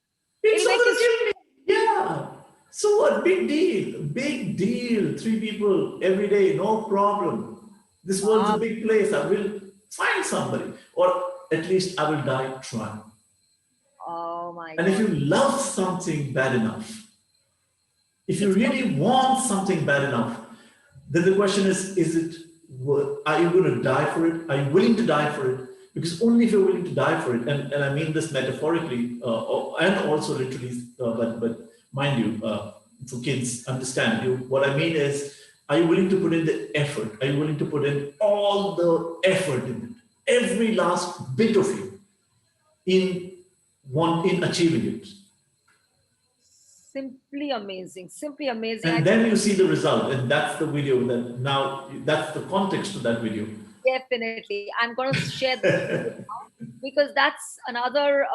It's It'll not make you gonna kill me. Yeah. So what? Big deal. Big deal. Three people every day, no problem. This world's a strong. big place. I will find somebody, or at least I will die trying. Oh my And if you God. love something bad enough, if you It's really want something bad enough, then the question is it are you going to die for it? Are you willing to die for it? Because only if you're willing to die for it, and I mean this metaphorically and also literally, but mind you, for kids, understand you. What I mean is, are you willing to put in the effort? Are you willing to put in all the effort in it, every last bit of you, in in achieving it? simply amazing. Simply amazing. I And then you see the result, and that's the video that now that's the context of that video. definitely. I'm going to share this video now because that's another.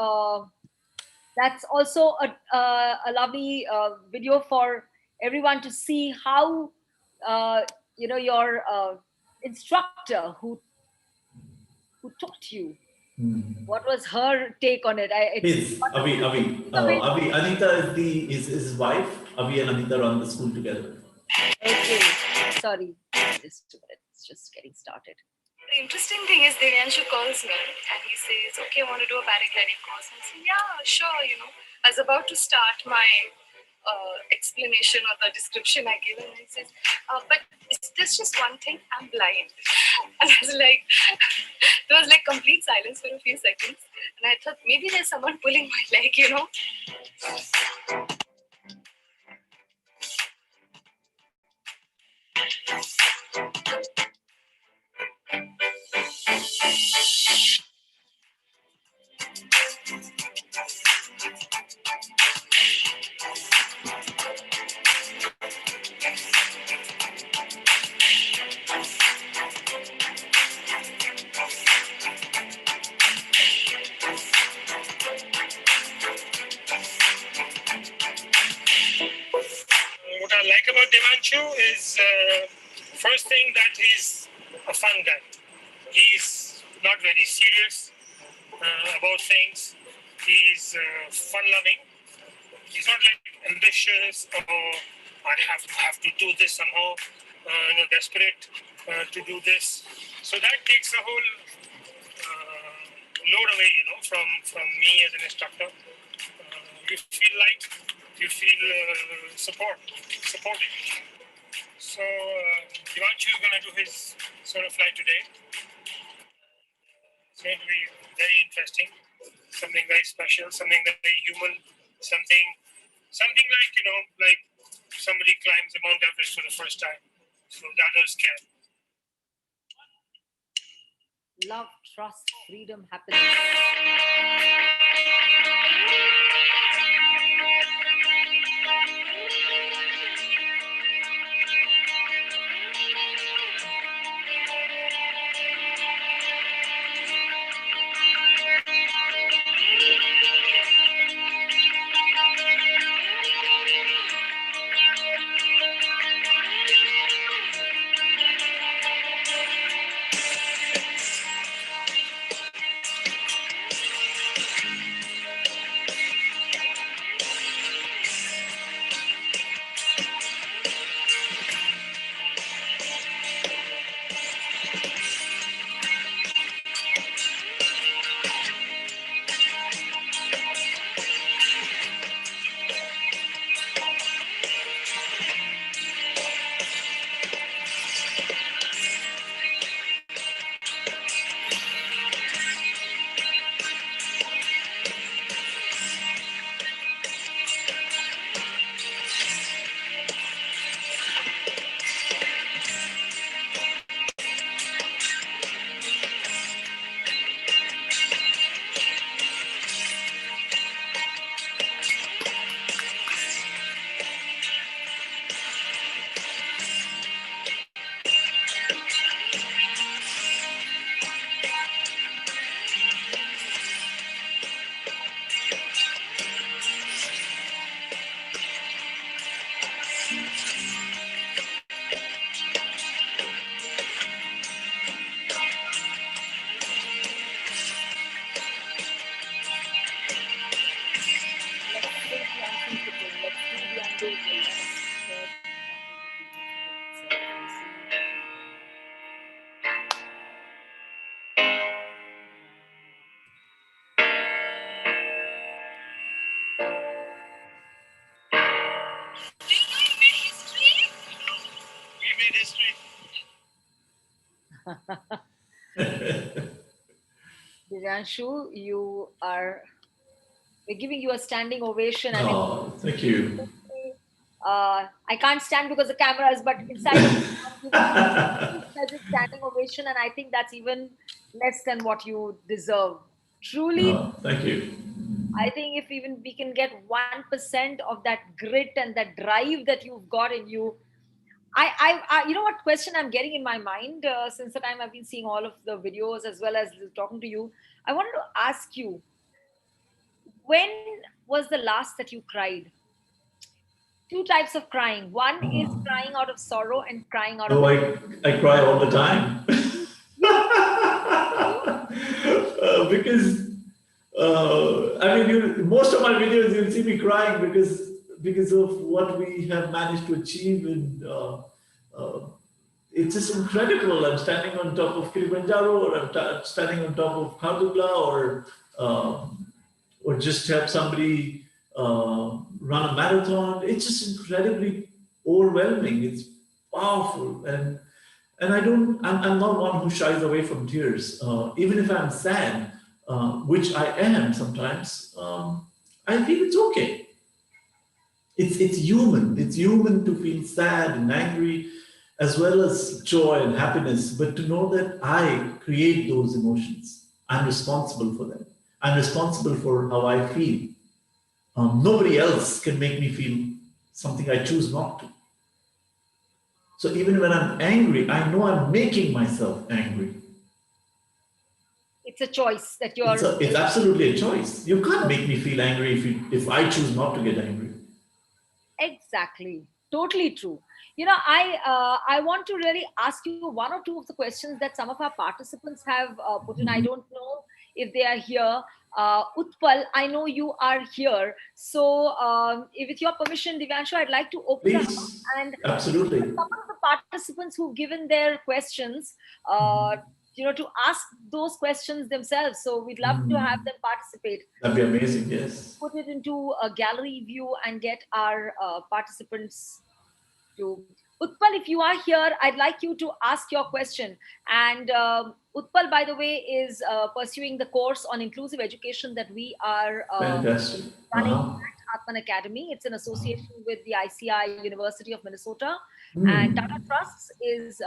That's also a lovely video for everyone to see how your instructor who taught you. What was her take on it? It's His Avi, amazing. Anita is his wife. Avi and Anita run the school together. Okay, sorry, just a minute. It's just getting started. The interesting thing is Divyanshu calls me and he says, okay, I want to do a paragliding course. I say, yeah, sure, I was about to start my explanation or the description I gave him, and he says, but is this just one thing? I'm blind. And I was like, there was like complete silence for a few seconds. And I thought, maybe there's someone pulling my leg. What I like about Divyanshu is first thing that he's a fun guy. He's not very serious about things. He's fun-loving. He's not like ambitious or I have to do this somehow. Desperate to do this. So that takes a whole load away, from me as an instructor. You feel supported. So Divyanshu is going to do his solo flight today. It's going to be very interesting, something very special, something very human, something like somebody climbs the Mount Everest for the first time, so the others can. Love, trust, freedom, happiness. Divyanshu, we're giving you a standing ovation. I mean, Oh, thank you. I can't stand because the camera is, but inside of me, I'm giving you a standing ovation, and I think that's even less than what you deserve. Truly, Oh, thank you. I think if even we can get 1% of that grit and that drive that you've got in you, you know what question I'm getting in my mind since the time I've been seeing all of the videos as well as talking to you. I wanted to ask you, when was the last that you cried? Two types of crying. One is crying out of sorrow and crying out of. Oh, I cry all the time. Because I mean, most of my videos you'll see me crying because of what we have managed to achieve, and it's just incredible. I'm standing on top of Kilimanjaro, or I'm standing on top of Khardung, or just have somebody run a marathon. It's just incredibly overwhelming. It's powerful, and I'm not one who shies away from tears. Even if I'm sad, which I am sometimes, I feel it's okay. It's human. It's human to feel sad and angry, as well as joy and happiness. But to know that I create those emotions, I'm responsible for them. I'm responsible for how I feel. Nobody else can make me feel something I choose not to. So even when I'm angry, I know I'm making myself angry. It's a choice that you're. It's absolutely a choice. You can't make me feel angry if I choose not to get angry. Exactly. Totally true. You know, I want to really ask you one or two of the questions that some of our participants have put in. I don't know if they are here. Utpal, I know you are here. So, with your permission, Divyanshu, I'd like to open the house and Absolutely. some of the participants who've given their questions, to ask those questions themselves. So we'd love to have them participate. That'd be amazing, yes. Put it into a gallery view and get our participants to. Utpal, if you are here, I'd like you to ask your question. And Utpal, by the way, is pursuing the course on inclusive education that we are running at Aatman Academy. It's in association with the ICI University of Minnesota, and Tata Trusts is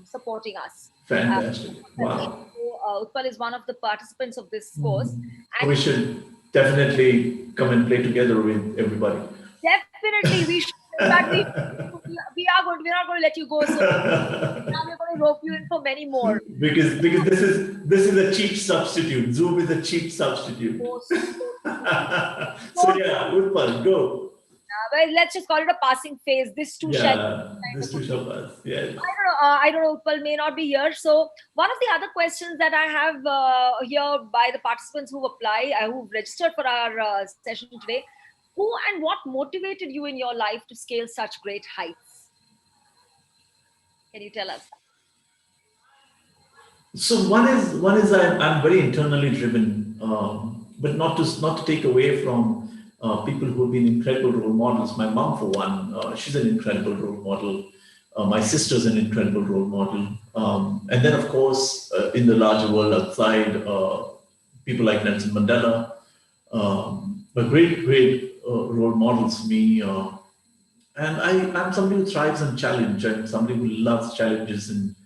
supporting us. Fantastic. Wow. So, Utpal is one of the participants of this course. And we should definitely come and play together with everybody. Definitely, we should. In fact, we're not going to let you go. So now we're going to rope you in for many more. Because this is a cheap substitute. Zoom is a cheap substitute. So yeah, Utpal, go. Well, let's just call it a passing phase. This too shall. This too shall pass. Yeah. I don't know. Utpal may not be here. So one of the other questions that I have here by the participants who apply, who've registered for our session today. Who and what motivated you in your life to scale such great heights? Can you tell us? So one is I'm very internally driven, but not to take away from people who have been incredible role models. My mom, for one, she's an incredible role model. My sister's an incredible role model, and then of course in the larger world outside, people like Nelson Mandela, great role models for me. And I'm somebody who thrives on challenge. I'm somebody who loves challenges and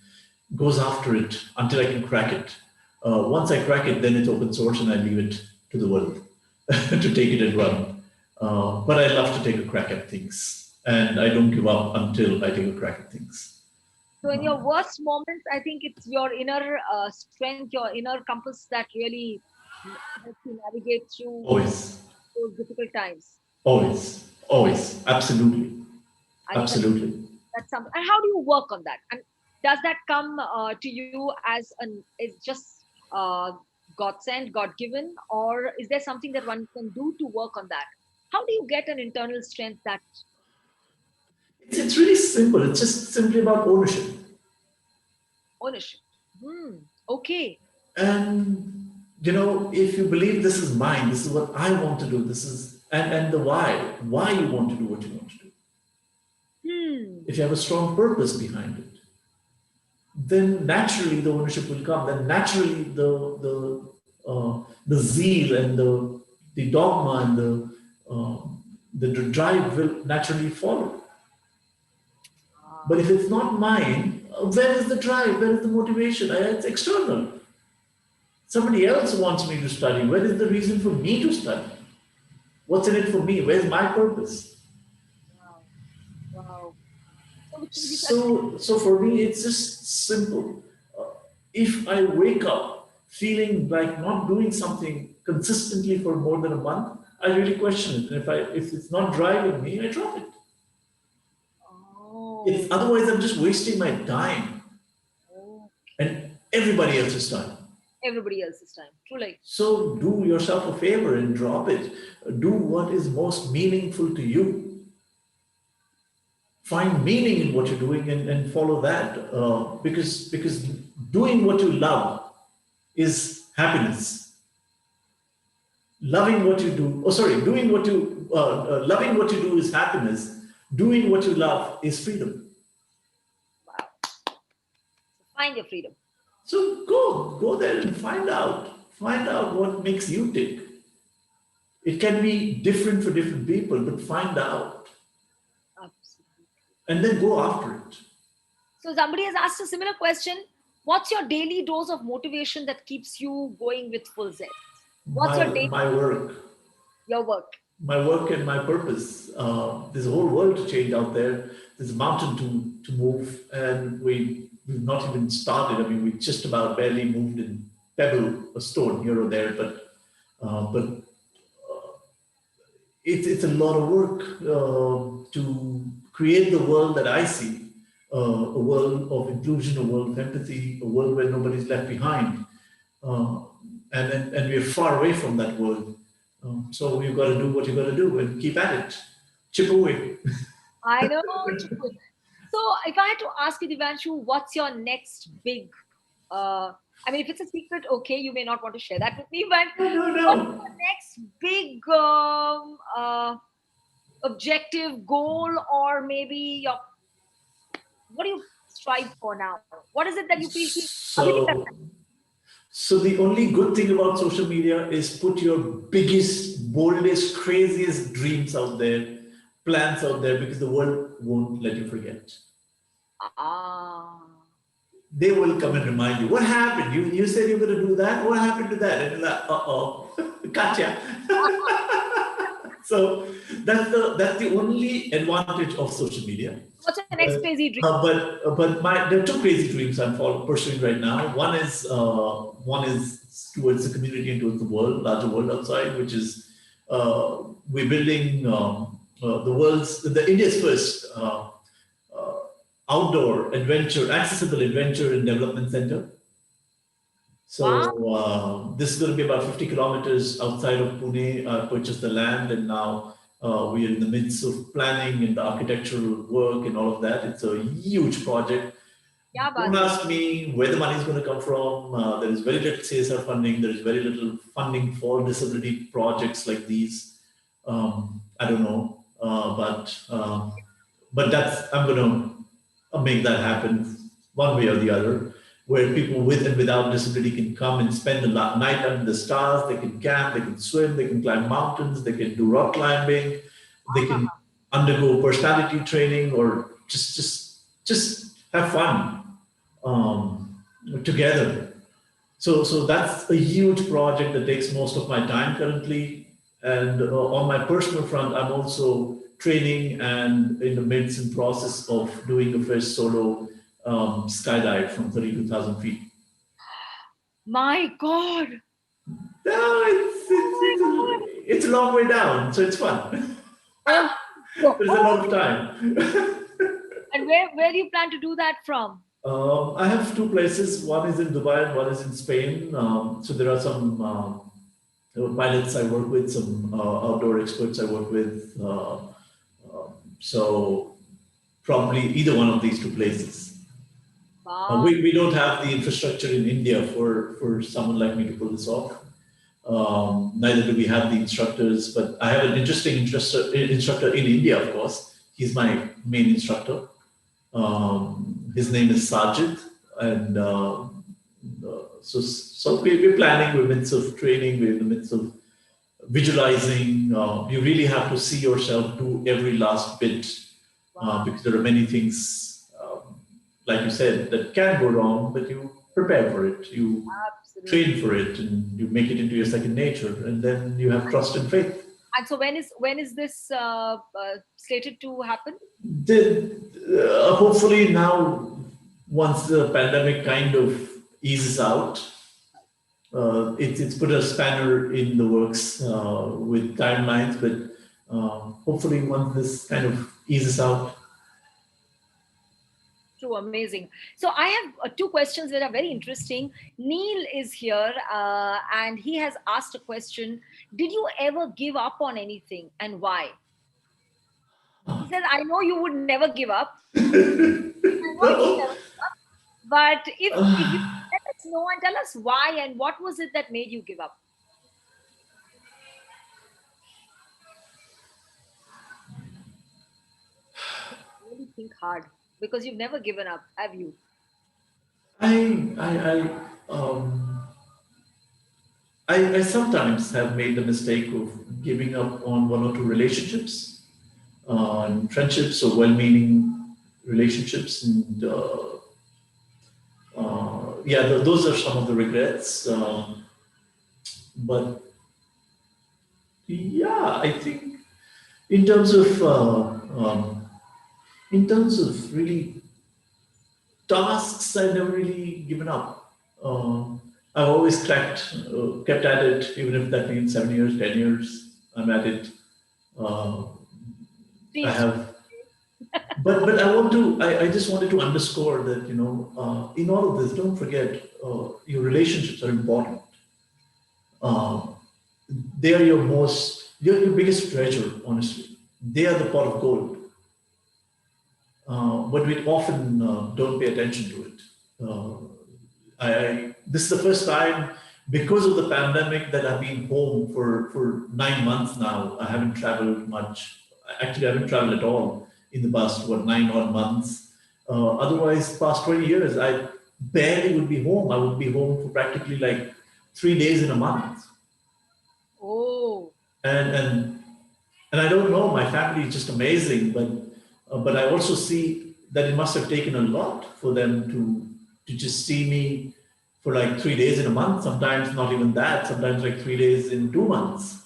goes after it until I can crack it. Once I crack it, then it's open source and I leave it to the world to take it and run. But I love to take a crack at things, and I don't give up until I take a crack at things. So in your worst moments, I think it's your inner strength, your inner compass that really helps you navigate through Always. Those difficult times. Always, absolutely. Absolutely. That's something. And how do you work on that? And does that come to you as it's just God sent, God given, or is there something that one can do to work on that? How do you get an internal strength that? It's really simple. It's just simply about ownership. Ownership. Okay. And if you believe this is mine, this is what I want to do, this is and the why you want to do what you want to do. If you have a strong purpose behind it. then naturally the ownership will come. Then naturally the zeal and the dogma and the drive will naturally follow. But if it's not mine, where is the drive? Where is the motivation? It's external. Somebody else wants me to study. Where is the reason for me to study? What's in it for me? Where's my purpose? Wow. So for me, it's just simple. If I wake up feeling like not doing something consistently for more than a month, I really question it. And if it's not driving me, I drop it. Otherwise, I'm just wasting my time and everybody else's time. Everybody else's time, truly. So do yourself a favor and drop it. Do what is most meaningful to you. Find meaning in what you're doing and follow that. Because doing what you love is happiness. Loving what you do, loving what you do is happiness. Doing what you love is freedom. Wow. Find your freedom. So go there and find out what makes you tick. It can be different for different people, but find out. Absolutely. And then go after it. So somebody has asked a similar question. What's your daily dose of motivation that keeps you going with full zest? What's your daily? My work. Your work. My work and my purpose. There's a whole world to change out there. There's a mountain to move, and we've not even started. I mean, we just about barely moved in pebble, a stone here or there, but it's a lot of work to create the world that I see, a world of inclusion, a world of empathy, a world where nobody's left behind, and we're far away from that world. So you've got to do what you've got to do and keep at it, chip away. I know. So if I had to ask you, Divyanshu, what's your next big, I mean, if it's a secret, okay, you may not want to share that with me, but No. what's your next big objective, goal, or maybe what do you strive for now? What is it that you feel? So the only good thing about social media is put your biggest, boldest, craziest dreams out there, plans out there, because the world won't let you forget. They will come and remind you, what happened? You said you were going to do that. What happened to that? And you're like, gotcha. So that's the only advantage of social media. What's your next crazy dream? But there are two crazy dreams I'm pursuing right now. One is towards the community and towards the world, larger world outside, which is we're building the India's first outdoor accessible adventure and development center. So this is going to be about 50 kilometers outside of Pune. I purchased the land, and now we are in the midst of planning and the architectural work and all of that. It's a huge project. Don't ask me where the money is going to come from. There is very little CSR funding. There is very little funding for disability projects like these. I don't know, but I'm going to make that happen one way or the other, where people with and without disability can come and spend the night under the stars. They can camp, they can swim, they can climb mountains, they can do rock climbing, they can undergo personality training, or just have fun together. So that's a huge project that takes most of my time currently. And on my personal front, I'm also training and in the midst and process of doing the first solo skydive from 32,000 feet. My God. No, it's a long way down, so it's fun. There's a lot of time. And where do you plan to do that from? I have two places. One is in Dubai and one is in Spain. So there are some pilots I work with, some outdoor experts I work with. So probably either one of these two places. Wow. We don't have the infrastructure in India for someone like me to pull this off. Neither do we have the instructors, but I have an interesting instructor in India, of course. He's my main instructor. His name is Sajid. and so we're planning, we're in the midst of training, we're in the midst of visualizing. You really have to see yourself do every last bit, because there are many things, like you said, that can go wrong, but you prepare for it, you train for it, and you make it into your second nature, and then you have trust and faith. And so when is this slated to happen? Hopefully now, once the pandemic kind of eases out, it's put a spanner in the works with timelines, but hopefully once this kind of eases out. True, amazing. So I have two questions that are very interesting. Neil is here and he has asked a question. Did you ever give up on anything and why? He says, I know you would never give up. I know you would never give up. But if you let us know and tell us why and what was it that made you give up? Really think hard because you've never given up, have you? I sometimes have made the mistake of giving up on one or two relationships, on friendships or well-meaning relationships, and yeah, those are some of the regrets. But yeah, I think in terms of really tasks, I've never really given up. I've always kept at it, even if that means 7 years, 10 years. I'm at it. I have, but I just wanted to underscore that, in all of this, don't forget, your relationships are important. They are your biggest treasure, honestly. They are the pot of gold. But we often don't pay attention to it. This is the first time, because of the pandemic, that I've been home for 9 months now. I haven't traveled much. Actually, I haven't traveled at all in the past, 9 odd months. Otherwise, past 20 years, I barely would be home. I would be home for practically like 3 days in a month. Oh. And I don't know, my family is just amazing, but I also see that it must have taken a lot for them to just see me for like 3 days in a month, sometimes not even that, sometimes like 3 days in 2 months.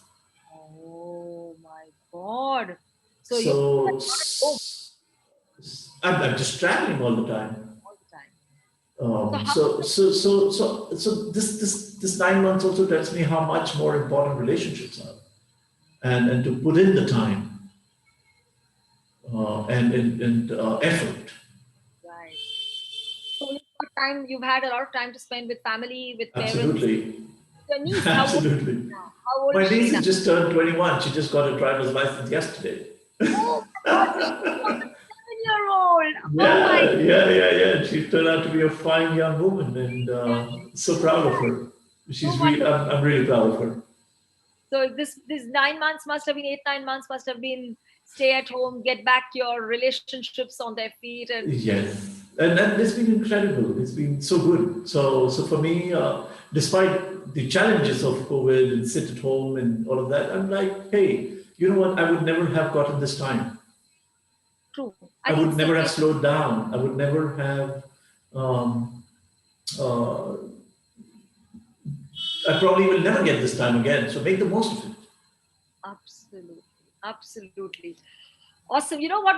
Oh my God. So I'm just traveling all the time. All the time. So this 9 months also tells me how much more important relationships are, and to put in the time and effort. Right. So you've had a lot of time to spend with family, with parents. Absolutely. Your niece, Absolutely. how old My is she niece now? has just turned 21. She just got a driver's license yesterday. Oh my God, she's a 7-year-old. Yeah. She turned out to be a fine young woman, and so proud of her. I'm really proud of her. So this 9 months must have been 8-9 months must have been stay at home, get back your relationships on their feet, and yes, and it's been incredible. It's been so good. So for me, despite the challenges of COVID and sit at home and all of that, I'm like, hey, you know what? I would never have gotten this time. True. I would never have slowed down. I would never have. I probably will never get this time again. So make the most of it. Absolutely. Awesome. You know what?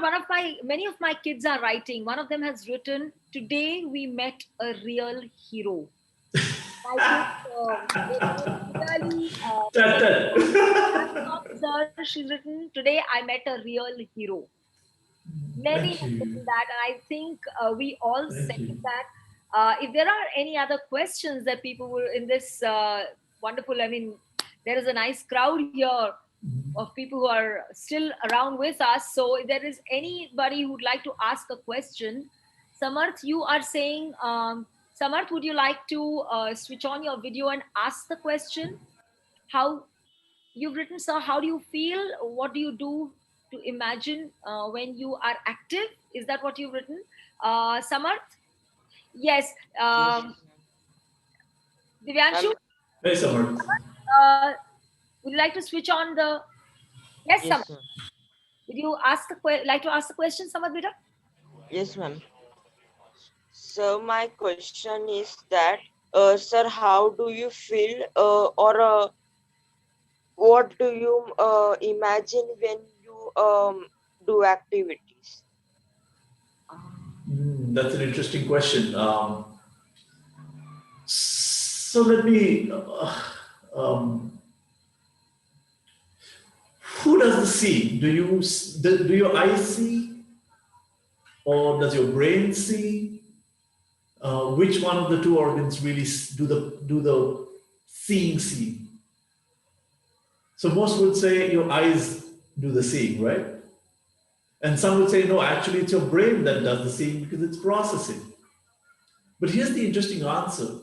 Many of my kids are writing. One of them has written, "Today we met a real hero." She's written, "Today I met a real hero." Many have written that, and I think we all second that. If there are any other questions that people were in this wonderful, there is a nice crowd here of people who are still around with us. So if there is anybody who would like to ask a question, Samarth, you are saying, Samarth, would you like to switch on your video and ask the question? How you've written, sir, how do you feel? What do you do to imagine when you are active? Is that what you've written? Samarth? Yes. Divyanshu, Hey, Samar. uh, would you like to switch on the? Yes, Samar. Yes, ma'am. Would you ask the like to ask the question, Samar, beta? Yes, ma'am. So my question is that, sir, how do you feel, or what do you imagine when you do activities? That's an interesting question. So let me. Who does the see? Do your eyes see, or does your brain see? Which one of the two organs really do the seeing see? So most would say your eyes do the seeing, right? And some would say no, actually it's your brain that does the seeing because it's processing. But here's the interesting answer: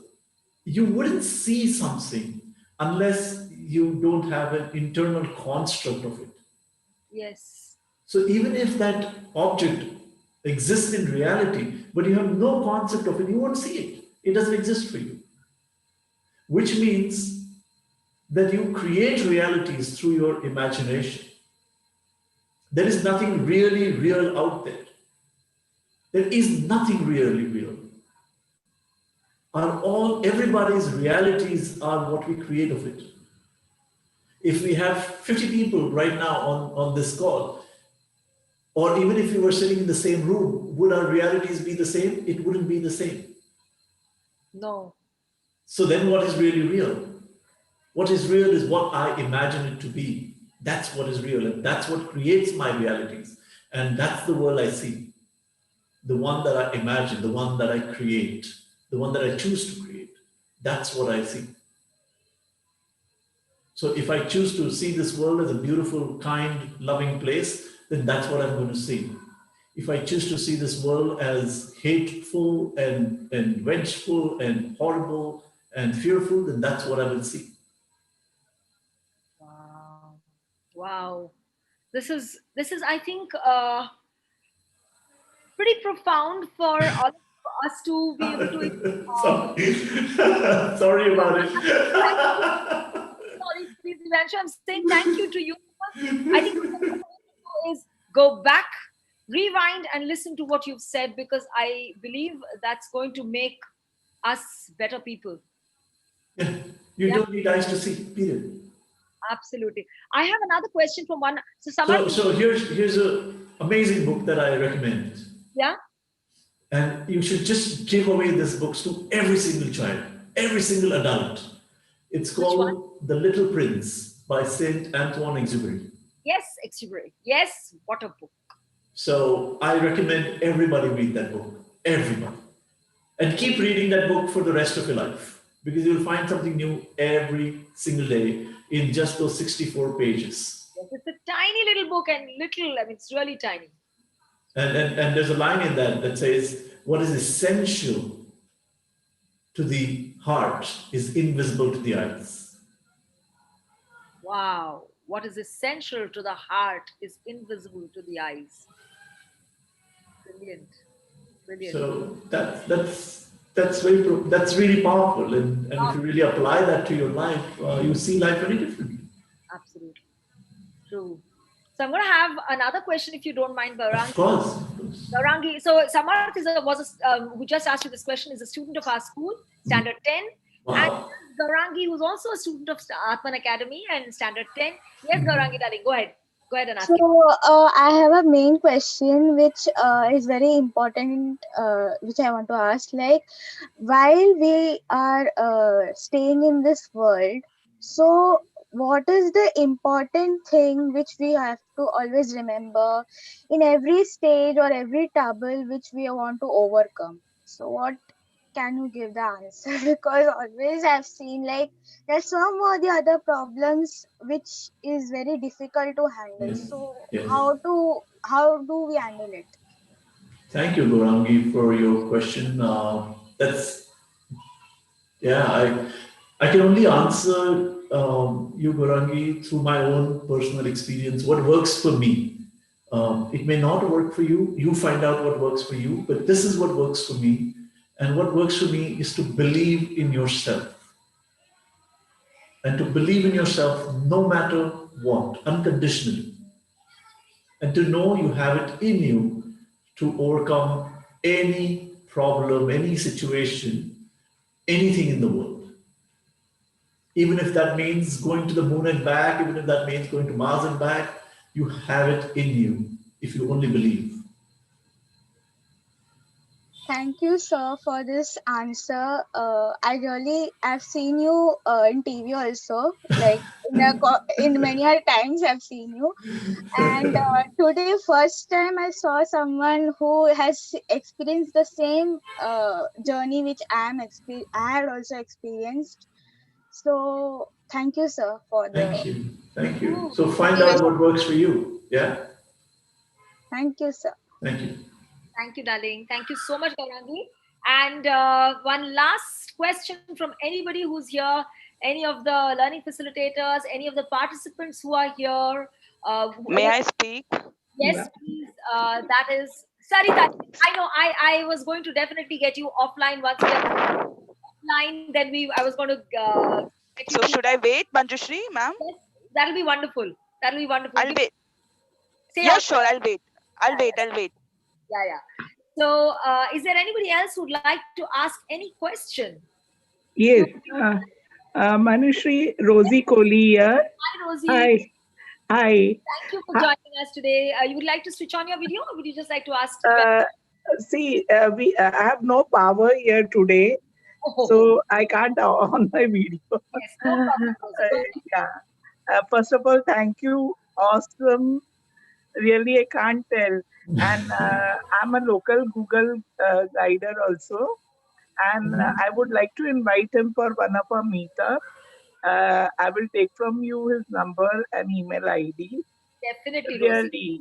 you wouldn't see something unless you don't have an internal construct of it. Yes. So even if that object exists in reality, but you have no concept of it, you won't see it. It doesn't exist for you. Which means that you create realities through your imagination. There is nothing really real out there. There is nothing really real. Everybody's realities are what we create of it. If we have 50 people right now on this call, or even if we were sitting in the same room, would our realities be the same? It wouldn't be the same. No. So then what is really real? What is real is what I imagine it to be. That's what is real, and that's what creates my realities. And that's the world I see. The one that I imagine, the one that I create, the one that I choose to create. That's what I see. So if I choose to see this world as a beautiful, kind, loving place, then that's what I'm going to see. If I choose to see this world as hateful and vengeful and horrible and fearful, then that's what I will see. Wow. Wow. This is I think pretty profound for all of us to be able to. Sorry about it. Sorry, please, Divyanshu, I'm saying thank you to you. I think what we need to do is go back, rewind, and listen to what you've said, because I believe that's going to make us better people. You don't need eyes to see, period. Absolutely. I have another question from one. So here's an amazing book that I recommend. Yeah. And you should just give away this book to every single child, every single adult. It's called The Little Prince by Saint Antoine Exupery. Yes, Exupery. Yes, what a book. So I recommend everybody read that book, everybody. And keep reading that book for the rest of your life, because you'll find something new every single day in just those 64 pages. Yes, it's a tiny little book, and it's really tiny. And there's a line in that says, what is essential to the heart is invisible to the eyes. Wow. What is essential to the heart is invisible to the eyes. Brilliant. Brilliant. So that's really powerful. And if you really apply that to your life, you see life very differently. Absolutely. True. So I'm going to have another question, if you don't mind, Gaurangi. Of course. Gaurangi. So Samarth who just asked you this question, is a student of our school, Standard 10. Wow. And Gaurangi, who's also a student of Aatman Academy and Standard 10. Yes, Gaurangi, darling, go ahead. Go ahead and ask. So I have a main question which is very important, which I want to ask. Like, while we are staying in this world, so what is the important thing which we have to always remember in every stage or every trouble which we want to overcome? So what can you give the answer? Because always I've seen like there's some or the other problems which is very difficult to handle. Yes. So Yes. how do we handle it? Thank you, Gaurangi, for your question. I can only answer you, Gaurangi, through my own personal experience, what works for me. It may not work for you. You find out what works for you, but this is what works for me. And what works for me is to believe in yourself. And to believe in yourself no matter what, unconditionally. And to know you have it in you to overcome any problem, any situation, anything in the world. Even if that means going to the moon and back, even if that means going to Mars and back, you have it in you if you only believe. Thank you, sir, for this answer. I've seen you in TV also, like in many other times I've seen you. And today, first time I saw someone who has experienced the same journey which I had also experienced. So thank you, sir, for the Thank you. Thank you. Ooh, So find out motivation. what works for you. Yeah. Thank you, sir. Thank you. thank you, darling. Thank you so much, Gaurangi. And one last question from anybody who's here, any of the learning facilitators, any of the participants who are here. May Whoever, I speak? yes, please. That is Sarita. I know. I was going to definitely get you offline once we are offline. Then I was going to get you So to. should I wait, Manjushri, ma'am? Yes, that'll be wonderful. That'll be wonderful. I'll wait. Say Yeah, out. sure, I'll wait. I'll Yeah, wait, I'll wait. yeah, yeah. So, is there anybody else who'd like to ask any question? Yes, Manushri, Rosie Kohli here. Hi, Rosie. Hi, hi. Thank you for Hi. joining us today. You would like to switch on your video, or would you just like to ask? See, I have no power here today, so I can't on my video. Yes, no problem, Rosie. Go ahead. Yeah. First of all, thank you. Awesome. Really, I can't tell. And I'm a local Google guider also. And I would like to invite him for one of our meetup. I will take from you his number and email ID. Definitely, Rosie. Really,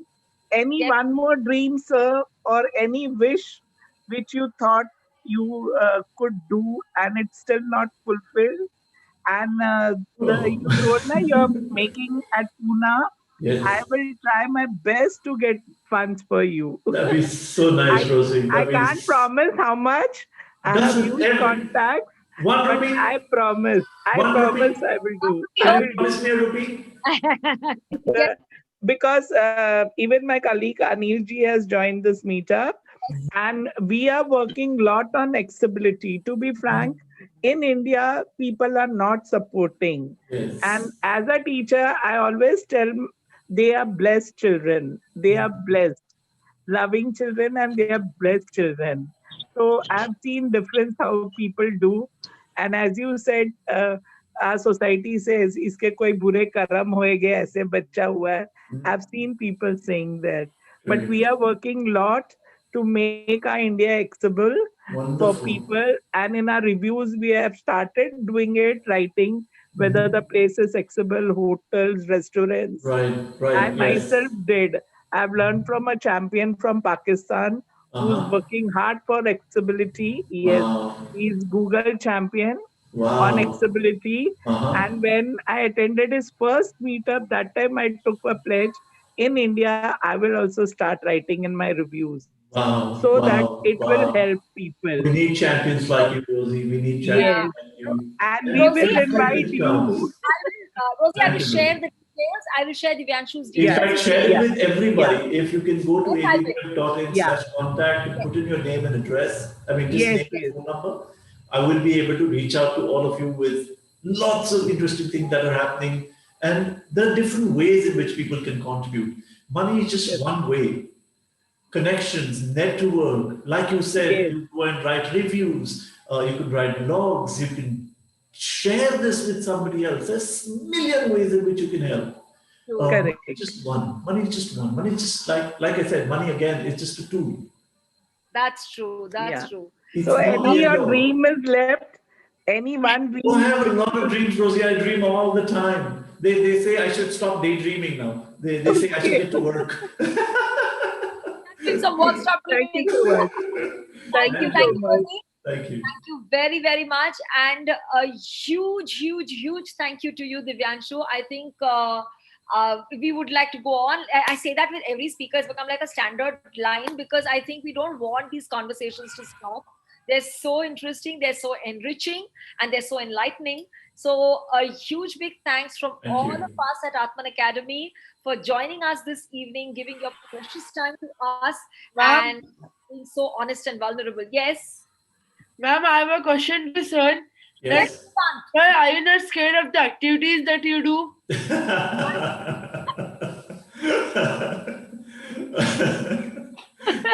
any one more dream, sir, or any wish which you thought you could do and it's still not fulfilled? And you told me you're making at Pune. Yes. I will try my best to get funds for you. That'd be so nice, Rosie. I That'd can't be... promise how much. I have Doesn't huge contacts, one but rupee? I promise. I One promise rupee? I will do. Can you promise me a rupee? Because even my colleague Anil ji has joined this meetup, and we are working a lot on accessibility. To be frank, in India, people are not supporting. Yes. And as a teacher, I always tell they are blessed children. They are blessed, loving children, and they are blessed children. So I've seen difference how people do. And as you said, our society says, "Iske koi bure karam hoege, aise bachcha hua hai." I've seen people saying that. But we are working a lot to make our India accessible for Wonderful. people. And in our reviews, we have started doing it, writing whether the place is accessible, hotels, restaurants. Right, right. I Yes. myself did. I've learned from a champion from Pakistan who's working hard for accessibility. Yes, Wow. he's Google champion Wow. on accessibility. And when I attended his first meetup, that time I took a pledge. In India, I will also start writing in my reviews Wow. so that Wow. it will Wow. help people. We need champions like you, Rosie. We need Yes. champions like you. And we Rosie, will invite you. Rosie, I will share the details. I will share Divyanshu's In details. fact, share it with everybody. If you can go to Yes, I will. adweek.in/contact and put in your name and address, I mean, just Yes, name and phone number, I will be able to reach out to all of you with lots of interesting things that are happening. And there are different ways in which people can contribute. Money is just one way. Connections, network, like you said, you go and write reviews, you could write blogs, you can share this with somebody else. There's a million ways in which you can help. Correct. Just one. Money is just one. Money is just like I said, money again is just a tool. That's true. That's true. It's So not any the end your all. dream is left? Any one dream? I have a lot of dreams, Rosie. I dream all the time. They say I should stop daydreaming now. They say I should get to work. Doing some work, stop Thank you so much. Thank you, Rosie. Thank you. Thank you very, very much. And a huge thank you to you, Divyanshu. I think we would like to go on. I say that with every speaker. It's become like a standard line because I think we don't want these conversations to stop. They're so interesting, they're so enriching, and they're so enlightening. So, a huge big thanks from Thank all you. of us at Aatman Academy for joining us this evening, giving your precious time to us, Ma'am, and being so honest and vulnerable. Yes. ma'am, I have a question to sir. That Yes. sir, are you not scared of the activities that you do?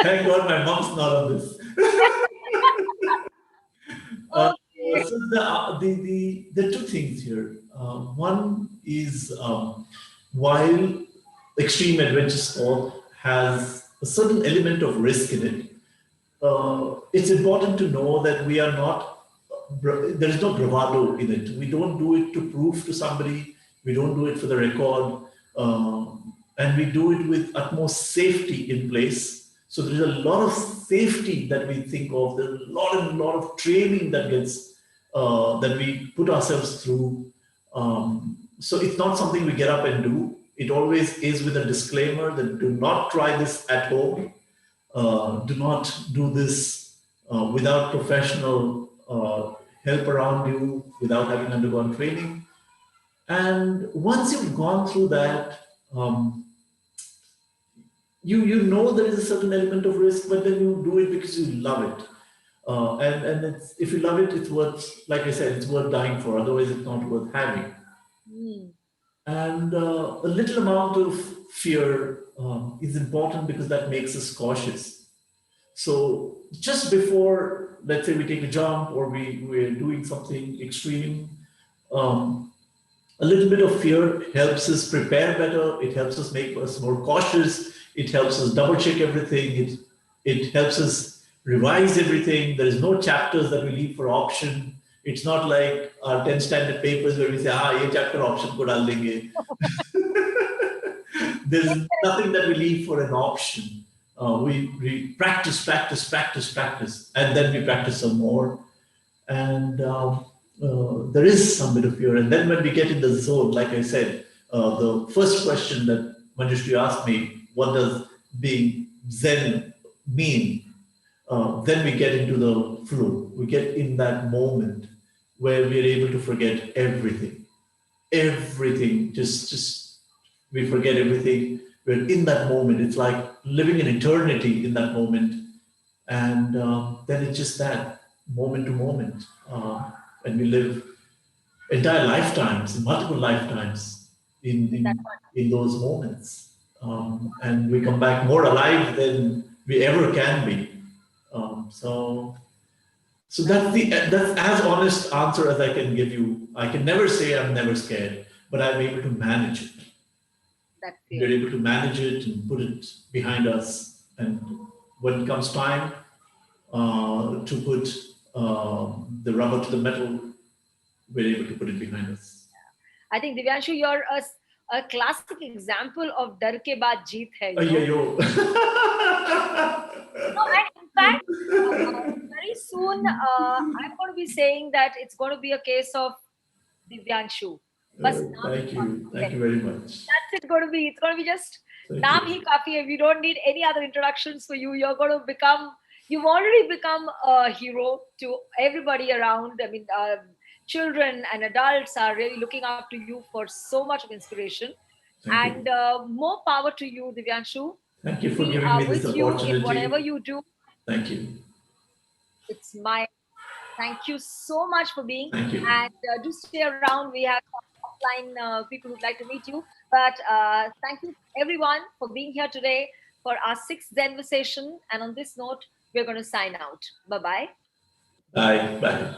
Thank God my mom's not on this. Okay. So the two things here. One is while extreme adventure sport has a certain element of risk in it, it's important to know that we are not, there is no bravado in it. We don't do it to prove to somebody, we don't do it for the record, and we do it with utmost safety in place. So there's a lot of safety that we think of, there's a lot of training that gets, that we put ourselves through. So it's not something we get up and do. It always is with a disclaimer that do not try this at home. Do not do this without professional help around you, without having undergone training. And once you've gone through that, you know there is a certain element of risk, but then you do it because you love it. And it's, if you love it, it's worth, like I said, it's worth dying for. Otherwise, it's not worth having. And a little amount of fear is important because that makes us cautious. So just before, let's say we take a jump or we're doing something extreme, a little bit of fear helps us prepare better. It helps us make us more cautious. It helps us double check everything. It helps us revise everything. There is no chapters that we leave for option. It's not like our 10 standard papers where we say, ye chapter option ko dal denge. There's nothing that we leave for an option. We practice, and then we practice some more. And there is some bit of fear. And then when we get in the zone, like I said, the first question that Manjushri asked me, what does being Zen mean? Then we get into the flow. We get in that moment where we're able to forget everything. Everything, just we forget everything. We're in that moment. It's like living an eternity in that moment. And then it's just that moment to moment. And we live entire lifetimes, multiple lifetimes in those moments. And we come back more alive than we ever can be. So that's as honest answer as I can give you. I can never say I'm never scared, but I'm able to manage it. We're able to manage it and put it behind us. And when it comes time to put the rubber to the metal, we're able to put it behind us. I think Divyanshu, you're a classic example of dar ke baad jeet hai. No, and in fact, very soon I'm going to be saying that it's going to be a case of Divyanshu. Thank you very much. That's it going to be. It's going to be just naam hi kafi hai. We don't need any other introductions for you. You're going to become. You've already become a hero to everybody around. I mean, children and adults are really looking up to you for so much of inspiration. And more power to you, Divyanshu. Thank you for giving me this opportunity. In whatever you do. Thank you. It's my. Thank you so much for being. Thank you. And do stay around. We have some offline people who'd like to meet you. But thank you everyone for being here today for our 6th ZenVersation. And on this note, we're going to sign out. Bye-bye. Bye.